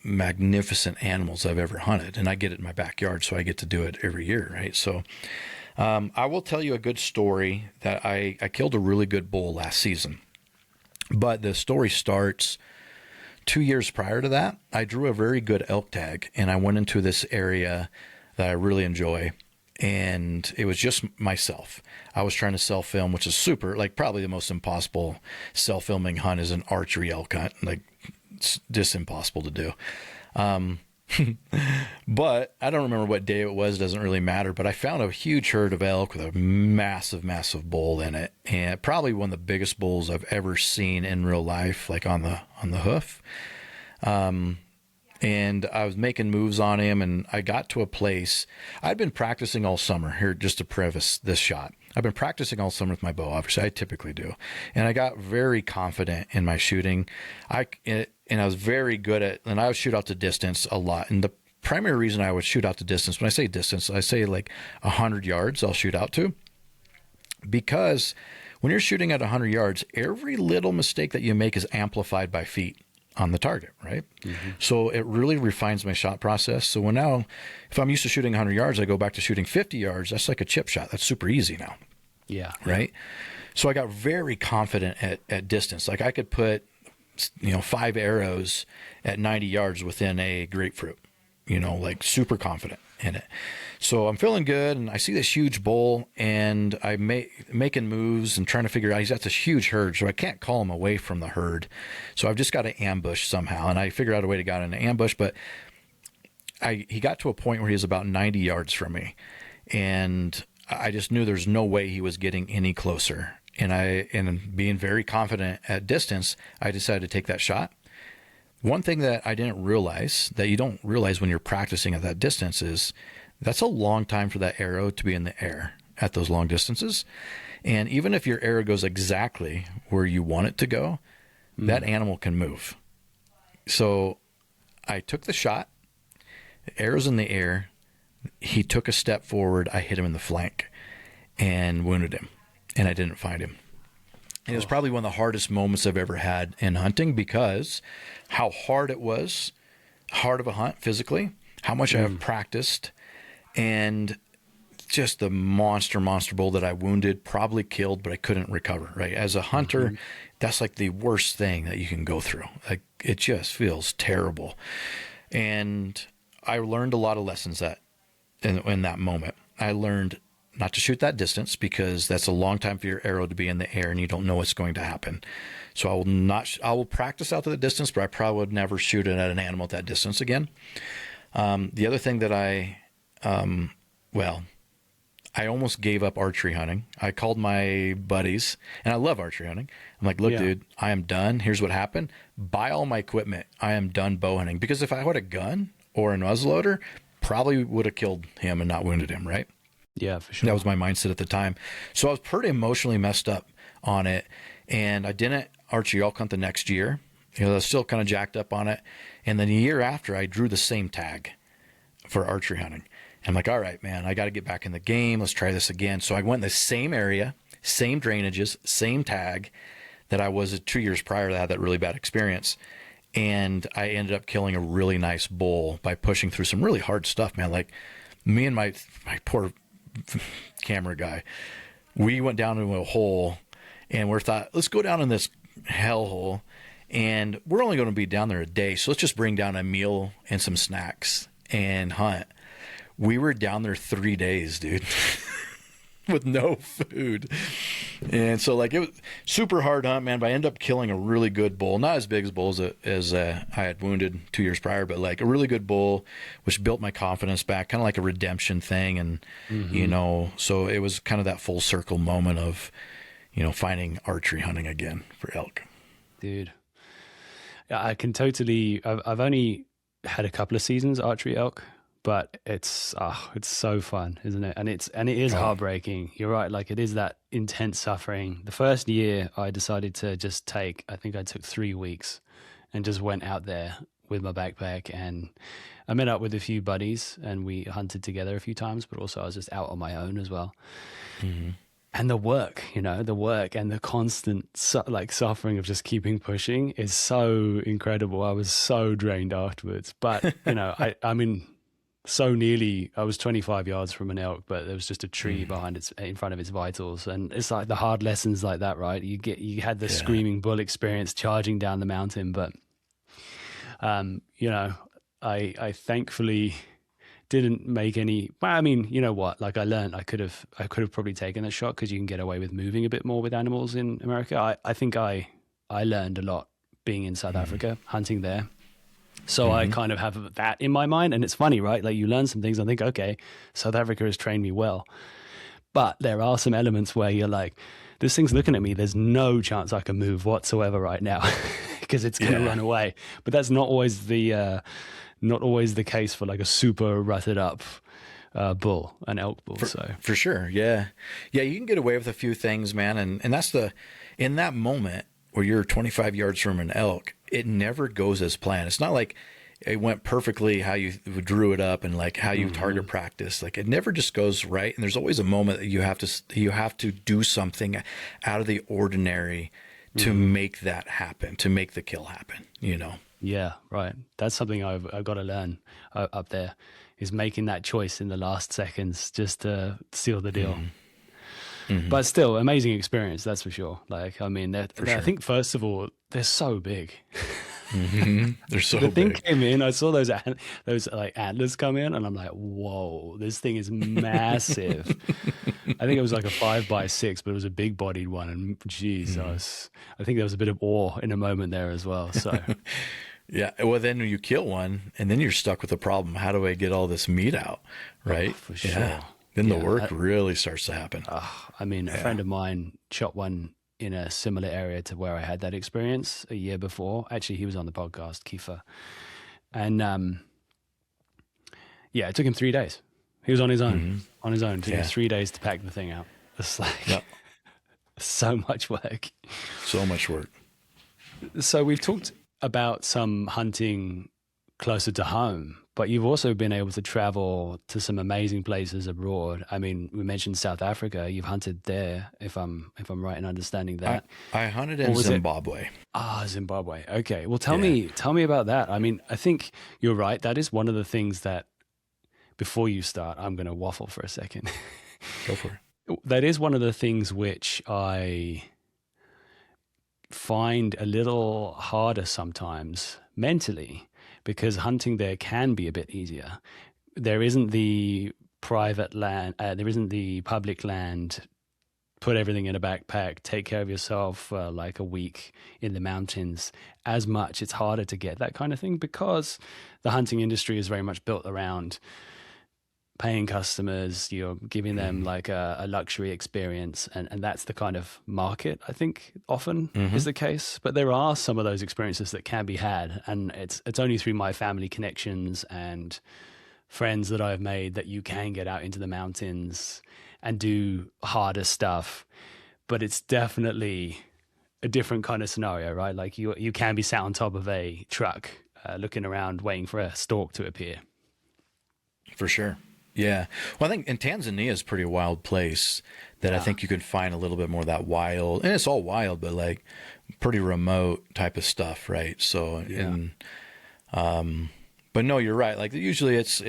magnificent animals I've ever hunted. And I get it in my backyard, so I get to do it every year, right? So I will tell you a good story that I killed a really good bull last season. But the story starts 2 years prior to that. I drew a very good elk tag, and I went into this area that I really enjoy. And it was just myself. I was trying to self-film, which is super, like probably the most impossible self-filming hunt is an archery elk hunt. Like, it's just impossible to do. But I don't remember what day it was. It doesn't really matter. But I found a huge herd of elk with a massive, massive bull in it. And probably one of the biggest bulls I've ever seen in real life, like on the hoof. And I was making moves on him, and I got to a place. I'd been practicing all summer. Here, just to preface this shot, I've been practicing all summer with my bow. Obviously, I typically do. And I got very confident in my shooting. And I was very good and I would shoot out to distance a lot. And the primary reason I would shoot out to distance, when I say distance, I say like 100 yards I'll shoot out to. Because when you're shooting at 100 yards, every little mistake that you make is amplified by feet on the target, right? Mm-hmm. So it really refines my shot process. So now, if I'm used to shooting 100 yards, I go back to shooting 50 yards. That's like a chip shot. That's super easy now. Yeah. Right? So I got very confident at distance. Like, I could put, 5 arrows at 90 yards within a grapefruit, like super confident in it. So I'm feeling good, and I see this huge bull, and I'm making moves and trying to figure out, he's got this huge herd, so I can't call him away from the herd. So I've just got to ambush somehow, and I figured out a way to get in an ambush, but he got to a point where he was about 90 yards from me, and I just knew there's no way he was getting any closer. And being very confident at distance, I decided to take that shot. One thing that I didn't realize, that you don't realize when you're practicing at that distance, is that's a long time for that arrow to be in the air at those long distances. And even if your arrow goes exactly where you want it to go, that animal can move. So I took the shot, the arrow's in the air, he took a step forward, I hit him in the flank and wounded him. And I didn't find him. And it was probably one of the hardest moments I've ever had in hunting, because how hard it was, hard of a hunt physically, how much I have practiced, and just the monster bull that I wounded, probably killed, but I couldn't recover, right? As a hunter, that's like the worst thing that you can go through. Like, it just feels terrible. And I learned a lot of lessons in that moment. I learned not to shoot that distance, because that's a long time for your arrow to be in the air and you don't know what's going to happen. So I will practice out to the distance, but I probably would never shoot it at an animal at that distance again. The other thing that I almost gave up archery hunting. I called my buddies, and I love archery hunting. I'm like, look, dude, I am done. Here's what happened. Buy all my equipment. I am done bow hunting. Because if I had a gun or a muzzleloader, probably would have killed him and not wounded him, right? Yeah, for sure. That was my mindset at the time. So I was pretty emotionally messed up on it. And I didn't archery elk hunt the next year. I was still kind of jacked up on it. And then a year after, I drew the same tag for archery hunting. And I'm like, all right, man, I got to get back in the game. Let's try this again. So I went in the same area, same drainages, same tag that I was 2 years prior to that really bad experience. And I ended up killing a really nice bull by pushing through some really hard stuff, man. Like me and my poor camera guy, we went down into a hole and we thought, let's go down in this hellhole, and we're only going to be down there a day. So let's just bring down a meal and some snacks and hunt. We were down there 3 days, dude. With no food. And so like it was super hard hunt, man, but I ended up killing a really good bull, not as big as bulls as I had wounded 2 years prior, but like a really good bull, which built my confidence back, kind of like a redemption thing. And, you know, so it was kind of that full circle moment of, you know, finding archery hunting again for elk. Dude, I can totally, I've only had a couple of seasons archery elk, but it's so fun, isn't it? And it is heartbreaking. You're right. Like it is that intense suffering. The first year I decided to just I took 3 weeks and just went out there with my backpack, and I met up with a few buddies and we hunted together a few times, but also I was just out on my own as well. Mm-hmm. And the work and the constant suffering of just keeping pushing is so incredible. I was so drained afterwards, but you know, I mean, so nearly, I was 25 yards from an elk, but there was just a tree in front of its vitals. And it's like the hard lessons like that, right? You had the screaming bull experience charging down the mountain, but, you know, I thankfully didn't make any, well, I mean, you know what, like I learned I could have probably taken a shot because you can get away with moving a bit more with animals in America. I think I learned a lot being in South Africa, hunting there. So I kind of have that in my mind. And it's funny, right? Like you learn some things and think, okay, South Africa has trained me well. But there are some elements where you're like, this thing's looking at me. There's no chance I can move whatsoever right now because it's going to run away. But that's not always the case for like a super rutted up bull, an elk bull. For sure. Yeah. Yeah. You can get away with a few things, man. And that's in that moment where you're 25 yards from an elk, it never goes as planned. It's not like it went perfectly how you drew it up and like how you target practice. Like it never just goes right. And there's always a moment that you have to do something out of the ordinary to make that happen, to make the kill happen, you know? Yeah, right. That's something I've got to learn up there, is making that choice in the last seconds just to seal the deal. Mm-hmm. But still, amazing experience, that's for sure. Like, I mean, I think first of all, they're so big. They're so big. The thing big. came in, I saw those like antlers come in, and I'm like, whoa, this thing is massive. I think it was like a 5x6, but it was a big bodied one. And geez, I think there was a bit of awe in a moment there as well. So. Yeah. Well, then you kill one and then you're stuck with the problem. How do I get all this meat out? Right. Oh, for sure. Yeah. Then the work really starts to happen. I mean, a friend of mine shot one in a similar area to where I had that experience a year before. Actually, he was on the podcast, Kiefer. And it took him 3 days. He was on his own. It took him 3 days to pack the thing out. It's like so much work. So much work. So we've talked about some hunting closer to home, but you've also been able to travel to some amazing places abroad. I mean, we mentioned South Africa. You've hunted there, if I'm right in understanding that. I hunted in Zimbabwe. Zimbabwe. Okay. Well, tell me about that. I mean, I think you're right. That is one of the things that, before you start, I'm going to waffle for a second. Go for it. That is one of the things which I find a little harder sometimes mentally, because hunting there can be a bit easier. There isn't the private land, there isn't the public land, put everything in a backpack, take care of yourself for like a week in the mountains as much. It's harder to get that kind of thing because the hunting industry is very much built around paying customers, you're giving them like a luxury experience. And that's the kind of market, I think, often is the case. But there are some of those experiences that can be had. And it's only through my family connections and friends that I've made that you can get out into the mountains and do harder stuff. But it's definitely a different kind of scenario, right? Like you can be sat on top of a truck looking around, waiting for a stork to appear. For sure. Yeah. Well, I think in Tanzania is a pretty wild place that I think you can find a little bit more of that wild, and it's all wild, but like pretty remote type of stuff, right? So, but no, you're right. Like usually it's,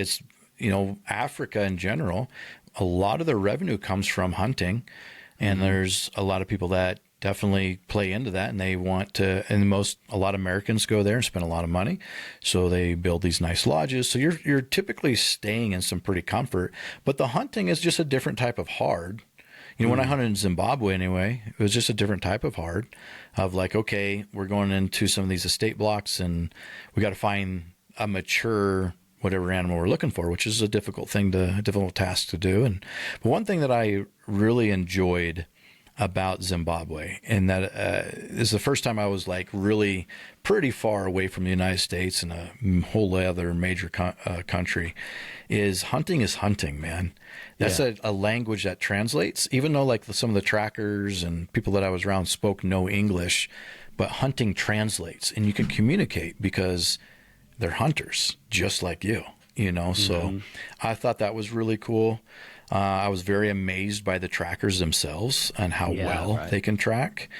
Africa in general, a lot of their revenue comes from hunting, and there's a lot of people that definitely play into that, and they want to, and a lot of Americans go there and spend a lot of money. So they build these nice lodges. So you're typically staying in some pretty comfort, but the hunting is just a different type of hard. When I hunted in Zimbabwe anyway, it was just a different type of hard of like, okay, we're going into some of these estate blocks and we got to find a mature whatever animal we're looking for, which is a difficult task to do. But one thing that I really enjoyed about Zimbabwe, and that is the first time I was like really pretty far away from the United States and a whole other major country, is hunting, man. That's a language that translates, even though like some of the trackers and people that I was around spoke no English, but hunting translates and you can communicate because they're hunters just like you, So I thought that was really cool. I was very amazed by the trackers themselves and how they can track.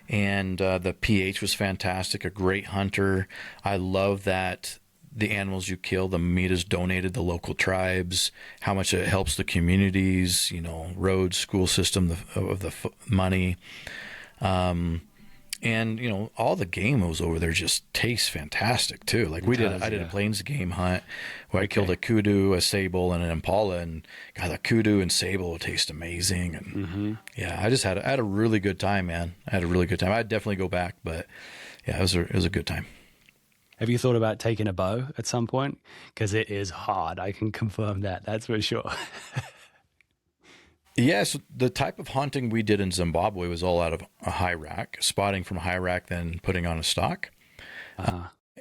And the pH was fantastic, a great hunter. I love that the animals you kill, the meat is donated to local tribes, how much it helps the communities, roads, school system, the money. And, all the game was over there just tastes fantastic too. Like I did a plains game hunt where I killed a kudu, a sable, and an impala, and God, the kudu and sable taste amazing. And I had a really good time, man. I had a really good time. I'd definitely go back, but yeah, it was a good time. Have you thought about taking a bow at some point? Because it is hard. I can confirm that. That's for sure. Yes, the type of hunting we did in Zimbabwe was all out of a high rack, spotting from a high rack, then putting on a stock.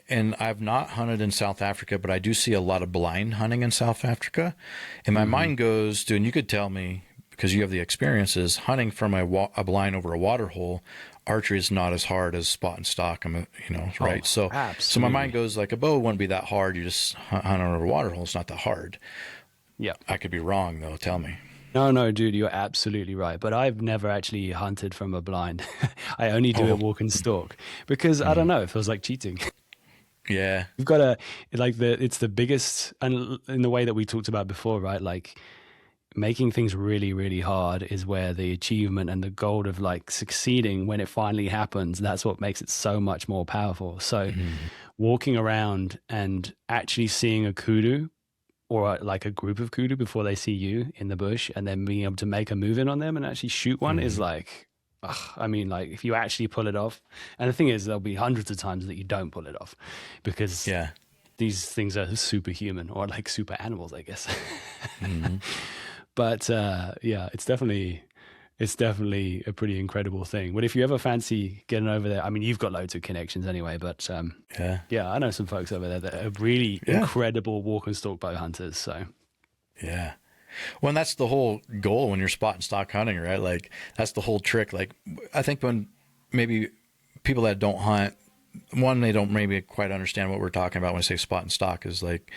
And I've not hunted in South Africa, but I do see a lot of blind hunting in South Africa. And my mind goes to, and you could tell me, because you have the experiences, hunting from a blind over a water hole, archery is not as hard as spot and stock, right? So my mind goes like, a bow wouldn't be that hard. You just hunt over a water hole. It's not that hard. Yeah. I could be wrong, though. Tell me. No, dude, you're absolutely right. But I've never actually hunted from a blind. I only do it walk and stalk because I don't know, it feels like cheating. Yeah. You've got to, it's the biggest, and in the way that we talked about before, right? Like making things really, really hard is where the achievement and the goal of like succeeding when it finally happens, that's what makes it so much more powerful. So walking around and actually seeing a kudu, or like a group of kudu before they see you in the bush, and then being able to make a move in on them and actually shoot one is like, like if you actually pull it off. And the thing is, there'll be hundreds of times that you don't pull it off because these things are superhuman or like super animals, I guess. But it's definitely a pretty incredible thing. But if you ever fancy getting over there, I mean, you've got loads of connections anyway, but I know some folks over there that are really incredible walk and stalk bow hunters. So yeah. Well, and that's the whole goal when you're spot and stock hunting, right? Like that's the whole trick. Like I think when maybe people that don't hunt, one, they don't maybe quite understand what we're talking about when I say spot and stock is like,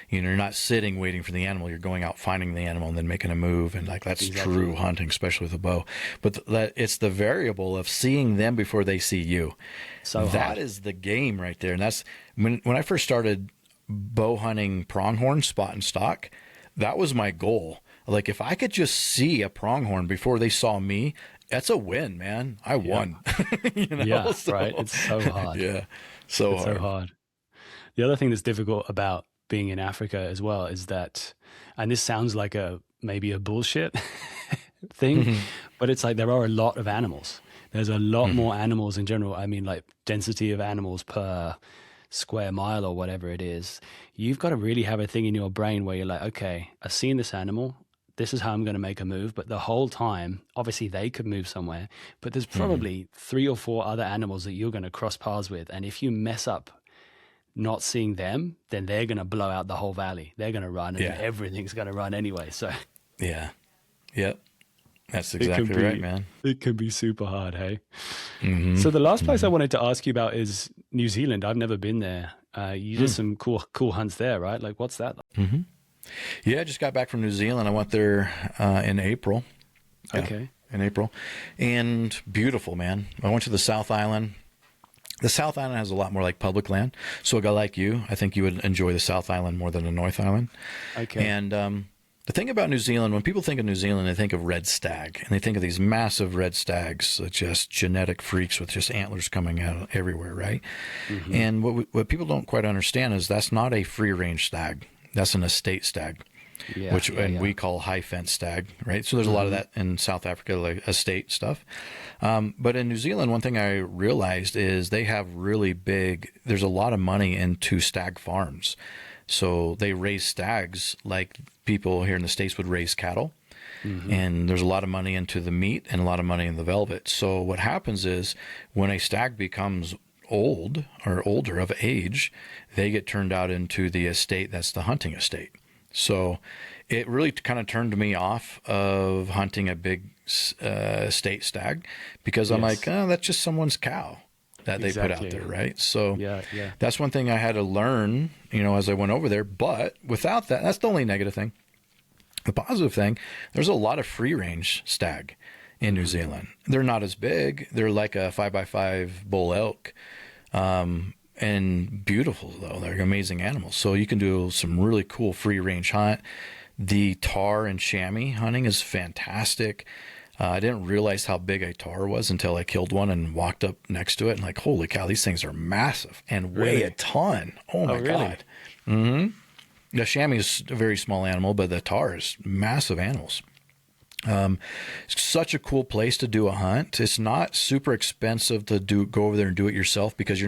you're not sitting waiting for the animal. You're going out finding the animal and then making a move. And like, that's true hunting, especially with a bow. But it's the variable of seeing them before they see you. So that is the game right there. And that's when I first started bow hunting pronghorn, spot and stock, that was my goal. Like if I could just see a pronghorn before they saw me, that's a win, man. I won. Right. It's so hard. Yeah. So hard. The other thing that's difficult about being in Africa as well is that, and this sounds like maybe a bullshit thing, but it's like there are a lot of animals. There's a lot more animals in general. I mean, like density of animals per square mile or whatever it is. You've got to really have a thing in your brain where you're like, okay, I've seen this animal. This is how I'm going to make a move. But the whole time, obviously they could move somewhere, but there's probably 3 or 4 other animals that you're going to cross paths with. And if you mess up not seeing them, then they're going to blow out the whole valley. They're going to run and everything's going to run anyway. So yeah. Yep. That's exactly right, man. It can be super hard, hey? So the last place I wanted to ask you about is New Zealand. I've never been there. You did some cool hunts there, right? Like what's that like? Yeah, I just got back from New Zealand. I went there in April. Yeah, Okay. in April. And beautiful, man. I went to the South Island. The South Island has a lot more like public land. So a guy like you, I think you would enjoy the South Island more than the North Island. Okay. And the thing about New Zealand, when people think of New Zealand, they think of red stag. And they think of these massive red stags, just genetic freaks with just antlers coming out everywhere, right? Mm-hmm. And what people don't quite understand is that's not a free-range stag. That's an estate stag. Yeah, Which yeah, yeah. we call high fence stag, right? So there's a lot of that in South Africa, like estate stuff. But in New Zealand, one thing I realized is they have really big, there's a lot of money into stag farms. So they raise stags like people here in the States would raise cattle. Mm-hmm. And there's a lot of money into the meat and a lot of money in the velvet. So what happens is when a stag becomes old or older of age, they get turned out into the estate that's the hunting estate. So it really kind of turned me off of hunting a big state stag because I'm like, oh, that's just someone's cow that they put out there, right? So yeah. that's one thing I had to learn, as I went over there. But without that, that's the only negative thing. The positive thing, there's a lot of free range stag in New Zealand. They're not as big. They're like a 5x5 bull elk. And beautiful, though. They're amazing animals. So you can do some really cool free range hunt. The tar and chamois hunting is fantastic. I didn't realize how big a tar was until I killed one and walked up next to it and like, holy cow, these things are massive and weigh a ton. Oh my God. Mm-hmm. The chamois is a very small animal, but the tar is massive animals. It's such a cool place to do a hunt. It's not super expensive to go over there and do it yourself because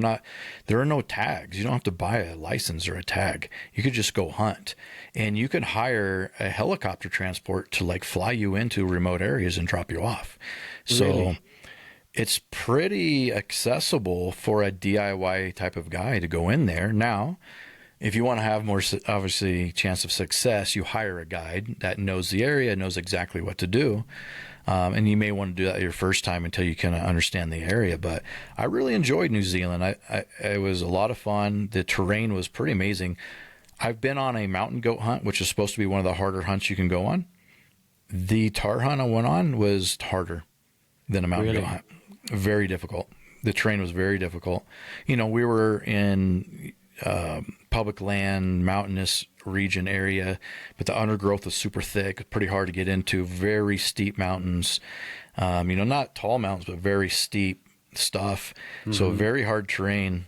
there are no tags. You don't have to buy a license or a tag. You could just go hunt, and you can hire a helicopter transport to like fly you into remote areas and drop you off. So it's pretty accessible for a DIY type of guy to go in there. Now, if you want to have more, obviously, chance of success, you hire a guide that knows the area, knows exactly what to do. And you may want to do that your first time until you kind of understand the area. But I really enjoyed New Zealand. It was a lot of fun. The terrain was pretty amazing. I've been on a mountain goat hunt, which is supposed to be one of the harder hunts you can go on. The tar hunt I went on was harder than a mountain goat hunt. Very difficult. The terrain was very difficult. We were in public land, mountainous region area, but the undergrowth was super thick, pretty hard to get into, very steep mountains, not tall mountains, but very steep stuff. Mm-hmm. So very hard terrain.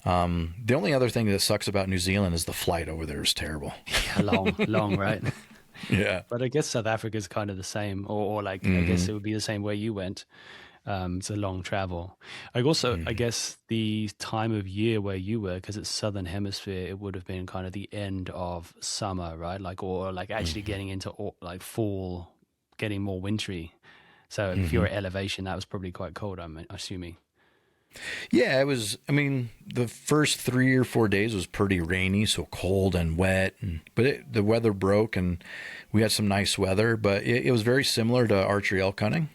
The only other thing that sucks about New Zealand is the flight over there is terrible. Yeah, long, right? Yeah. But I guess South Africa is kind of the same, or like, I guess it would be the same where you went. It's a long travel. I guess the time of year where you were, because it's Southern Hemisphere, it would have been kind of the end of summer, right? Or actually getting into like fall, getting more wintry. So if you're at elevation, that was probably quite cold, I'm assuming. Yeah, it was. I mean, the first 3 or 4 days was pretty rainy, so cold and wet. But the weather broke, and we had some nice weather. But it was very similar to archery elk hunting.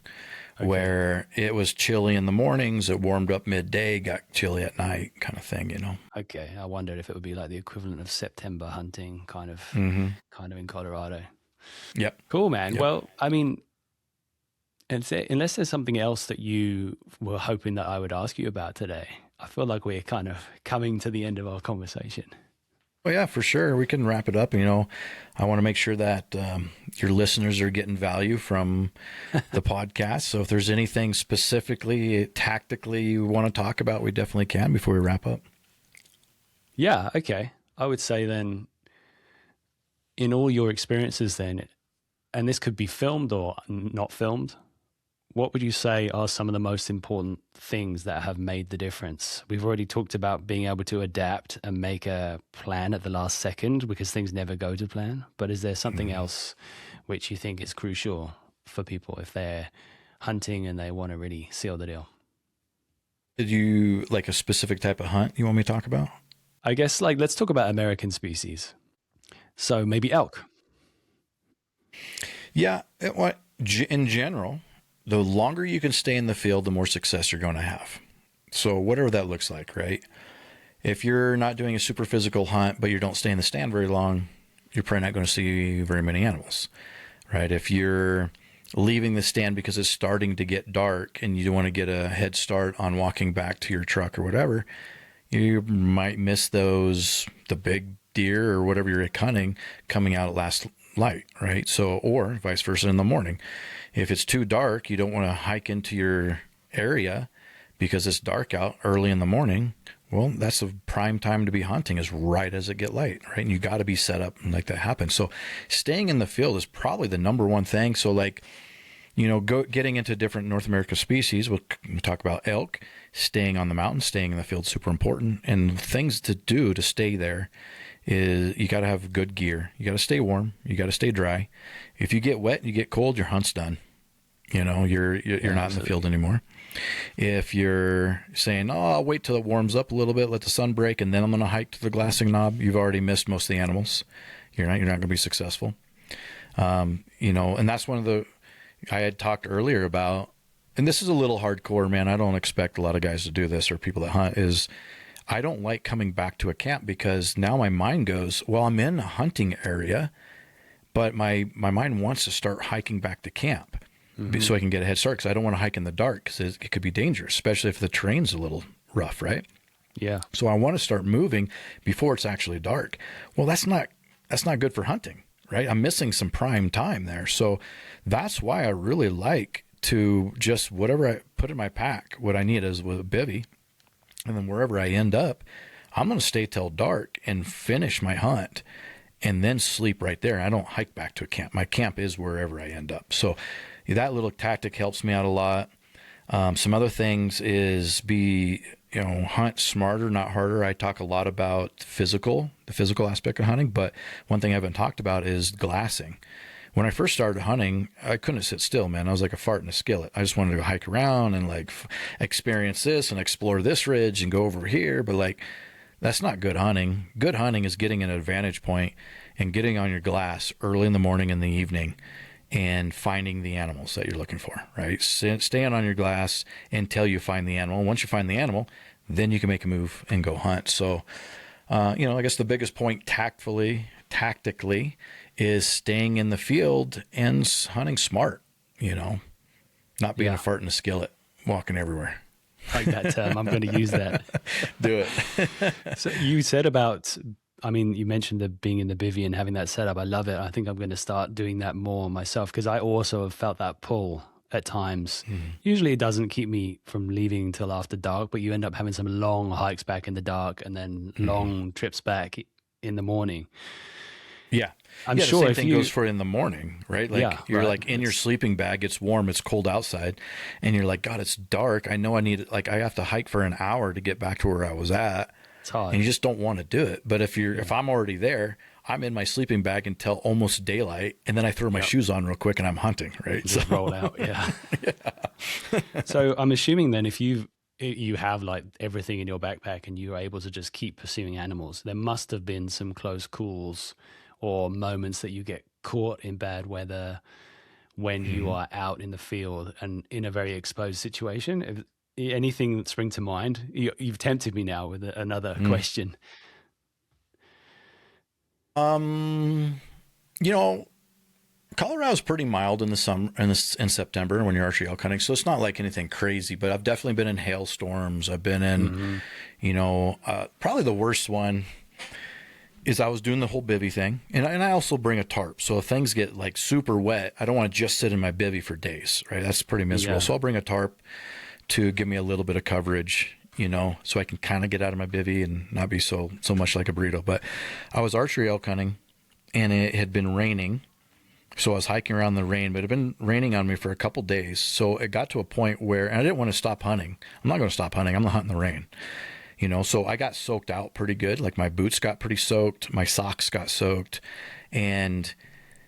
Okay. Where it was chilly in the mornings, it warmed up midday, got chilly at night, kind of thing, Okay, I wondered if it would be like the equivalent of September hunting, kind of in Colorado. Yep. Cool, man. Yep. Well, I mean, unless there's something else that you were hoping that I would ask you about today, I feel like we're kind of coming to the end of our conversation. Well, yeah, for sure. We can wrap it up. I want to make sure that your listeners are getting value from the podcast. So if there's anything specifically, tactically you want to talk about, we definitely can before we wrap up. Yeah, okay. I would say then, in all your experiences then, and this could be filmed or not filmed, what would you say are some of the most important things that have made the difference? We've already talked about being able to adapt and make a plan at the last second because things never go to plan. But is there something else which you think is crucial for people if they're hunting and they want to really seal the deal? Did you like a specific type of hunt you want me to talk about? I guess let's talk about American species. So maybe elk. Yeah. In general, the longer you can stay in the field, the more success you're going to have. So whatever that looks like, right? If you're not doing a super physical hunt, but you don't stay in the stand very long, you're probably not going to see very many animals, right? If you're leaving the stand because it's starting to get dark and you want to get a head start on walking back to your truck or whatever, you might miss the big deer or whatever you're hunting coming out at last light, right? So, or vice versa in the morning. If it's too dark, you don't want to hike into your area because it's dark out early in the morning. Well, that's the prime time to be hunting, is right as it get light, right? And you got to be set up and like that happen. So staying in the field is probably the number one thing. So like, getting into different North America species, we'll talk about elk, staying on the mountain, staying in the field, super important. And things to do to stay there is you got to have good gear. You got to stay warm. You got to stay dry. If you get wet and you get cold, your hunt's done. You're not in the field anymore. If you're saying, oh, I'll wait till it warms up a little bit, let the sun break, and then I'm going to hike to the glassing knob, you've already missed most of the animals. You're not going to be successful. And that's one of the, I had talked earlier about, and this is a little hardcore, man. I don't expect a lot of guys to do this or people that hunt, is I don't like coming back to a camp because now my mind goes, well, I'm in a hunting area, but my mind wants to start hiking back to camp. So I can get a head start, because I don't want to hike in the dark because it could be dangerous, especially if the terrain's a little rough, right? Yeah. So I want to start moving before it's actually dark. Well, that's not good for hunting, right? I'm missing some prime time there. So that's why I really like to just whatever I put in my pack, what I need is with a bivy, and then wherever I end up, I'm going to stay till dark and finish my hunt and then sleep right there. I don't hike back to a camp. My camp is wherever I end up. So that little tactic helps me out a lot. Some other things is hunt smarter, not harder. I talk a lot about the physical aspect of hunting, but one thing I haven't talked about is glassing. When I first started hunting, I couldn't sit still, man. I was like a fart in a skillet. I just wanted to go hike around and experience this and explore this ridge and go over here. But that's not good hunting. Good hunting is getting an advantage point and getting on your glass early in the morning and the evening and finding the animals that you're looking for, right? Staying on your glass until you find the animal. Once you find the animal, then you can make a move and go hunt. So, I guess the biggest point tactically is staying in the field and hunting smart, not being a fart in a skillet, walking everywhere. I like that term. I'm going to use that. Do it. So you said you mentioned being in the bivvy and having that setup. I love it. I think I'm going to start doing that more myself, because I also have felt that pull at times. Usually it doesn't keep me from leaving until after dark, but you end up having some long hikes back in the dark and then long trips back in the morning. Yeah. I'm sure the same thing goes for in the morning, right? You're right. in your sleeping bag, it's warm, it's cold outside, and you're like, God, it's dark. I know I have to hike for an hour to get back to where I was at. It's hard. And you just don't want to do it. But if I'm already there, I'm in my sleeping bag until almost daylight, and then I throw my shoes on real quick and I'm hunting, right? Just roll out, yeah. So I'm assuming then if you have everything in your backpack and you're able to just keep pursuing animals, there must have been some close calls or moments that you get caught in bad weather when you are out in the field and in a very exposed situation. Anything that spring to mind? You've tempted me now with another question. Colorado's pretty mild in the summer, in September when you're archery elk hunting, so it's not like anything crazy. But I've definitely been in hailstorms. I've been in, probably the worst one is I was doing the whole bivvy thing, and I also bring a tarp. So if things get super wet, I don't want to just sit in my bivvy for days, right? That's pretty miserable. Yeah. So I'll bring a tarp to give me a little bit of coverage, so I can kind of get out of my bivvy and not be so much like a burrito. But I was archery elk hunting, and it had been raining. So I was hiking around the rain, but it had been raining on me for a couple days. So it got to a point where, and I didn't want to stop hunting. I'm not going to stop hunting. I'm not hunting the rain. So I got soaked out pretty good. My boots got pretty soaked. My socks got soaked. And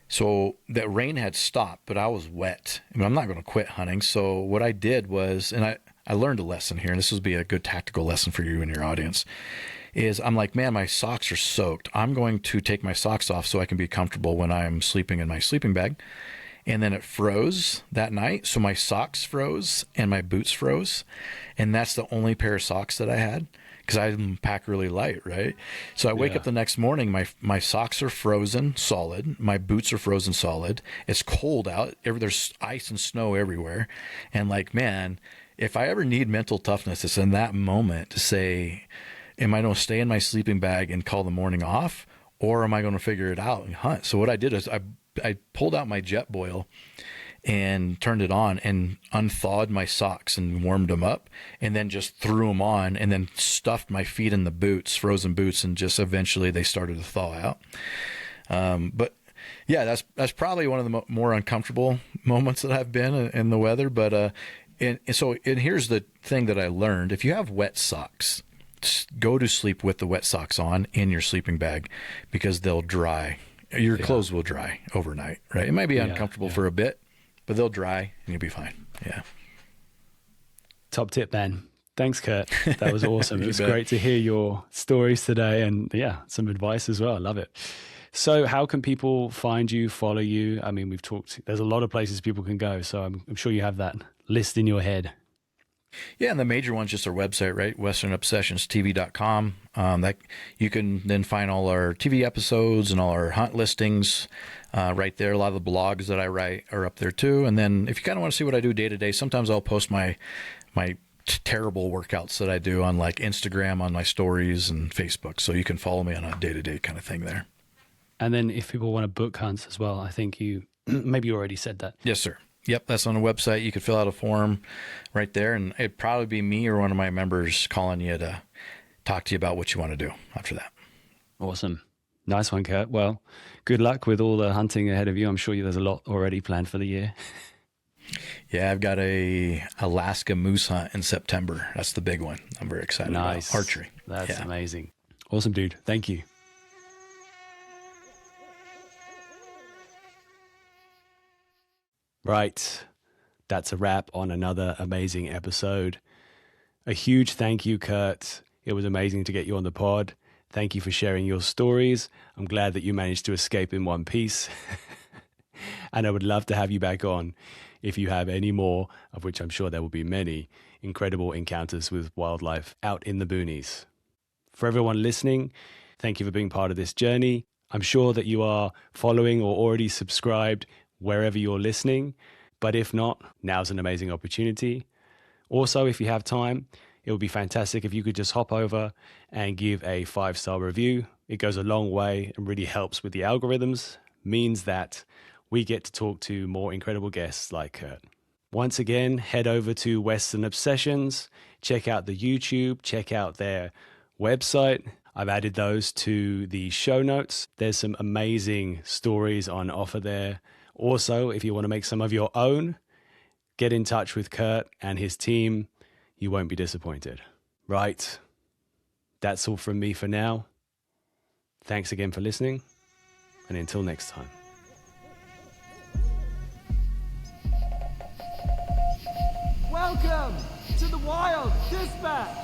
so that rain had stopped, but I was wet. I'm not going to quit hunting. So what I did was, and I learned a lesson here, and this would be a good tactical lesson for you and your audience, is I'm like, man, my socks are soaked. I'm going to take my socks off so I can be comfortable when I'm sleeping in my sleeping bag. and then it froze that night. So my socks froze and my boots froze. And that's the only pair of socks that I had because I pack really light, right? So I wake up the next morning, my socks are frozen solid. My boots are frozen solid. It's cold out. There's ice and snow everywhere. And like, man, if I ever need mental toughness, it's in that moment to say, am I going to stay in my sleeping bag and call the morning off, or am I going to figure it out and hunt? So what I did is I pulled out my jet boil and turned it on and unthawed my socks and warmed them up, and then just threw them on and then stuffed my feet in the boots, frozen boots, and just eventually they started to thaw out. But yeah, that's probably one of the more uncomfortable moments that I've been in the weather. But and here's the thing that I learned: if you have wet socks, go to sleep with the wet socks on in your sleeping bag, because they'll dry. Your clothes will dry overnight, right? It might be uncomfortable for a bit, but they'll dry and you'll be fine. Yeah. Top tip, man. Thanks, Kurt. That was awesome. It was great to hear your stories today, and some advice as well. I love it. So how can people find you, follow you? I mean, we've talked, there's a lot of places people can go. So I'm sure you have that list in your head. Yeah, and the major one's just our website, right? westernobsessionstv.com. That you can then find all our TV episodes and all our hunt listings right there. A lot of the blogs that I write are up there too. And then if you kind of want to see what I do day to day, sometimes I'll post my terrible workouts that I do on like Instagram, on my stories, and Facebook. So you can follow me on a day to day kind of thing there. And then if people want to book hunts as well, I think you maybe you already said that. Yes, sir. Yep, that's on the website. You could fill out a form right there, and it'd probably be me or one of my members calling you to talk to you about what you want to do after that. Awesome. Nice one, Kurt. Well, good luck with all the hunting ahead of you. I'm sure there's a lot already planned for the year. Yeah, I've got a Alaska moose hunt in September. That's the big one. I'm very excited about archery. That's amazing. Awesome, dude. Thank you. Right. That's a wrap on another amazing episode. A huge thank you, Kurt. It was amazing to get you on the pod. Thank you for sharing your stories. I'm glad that you managed to escape in one piece. And I would love to have you back on if you have any more, of which I'm sure there will be many, incredible encounters with wildlife out in the boonies. For everyone listening, thank you for being part of this journey. I'm sure that you are following or already subscribed wherever you're listening, but if not, now's an amazing opportunity. Also, if you have time, it would be fantastic if you could just hop over and give a 5-star review. It goes a long way and really helps with the algorithms, means that we get to talk to more incredible guests like Kurt. Once again, head over to Western Obsessions, check out the YouTube, check out their website. I've added those to the show notes. There's some amazing stories on offer there. Also, if you want to make some of your own, get in touch with Kurt and his team. You won't be disappointed. Right. That's all from me for now. Thanks again for listening, and until next time. Welcome to the Wild Dispatch.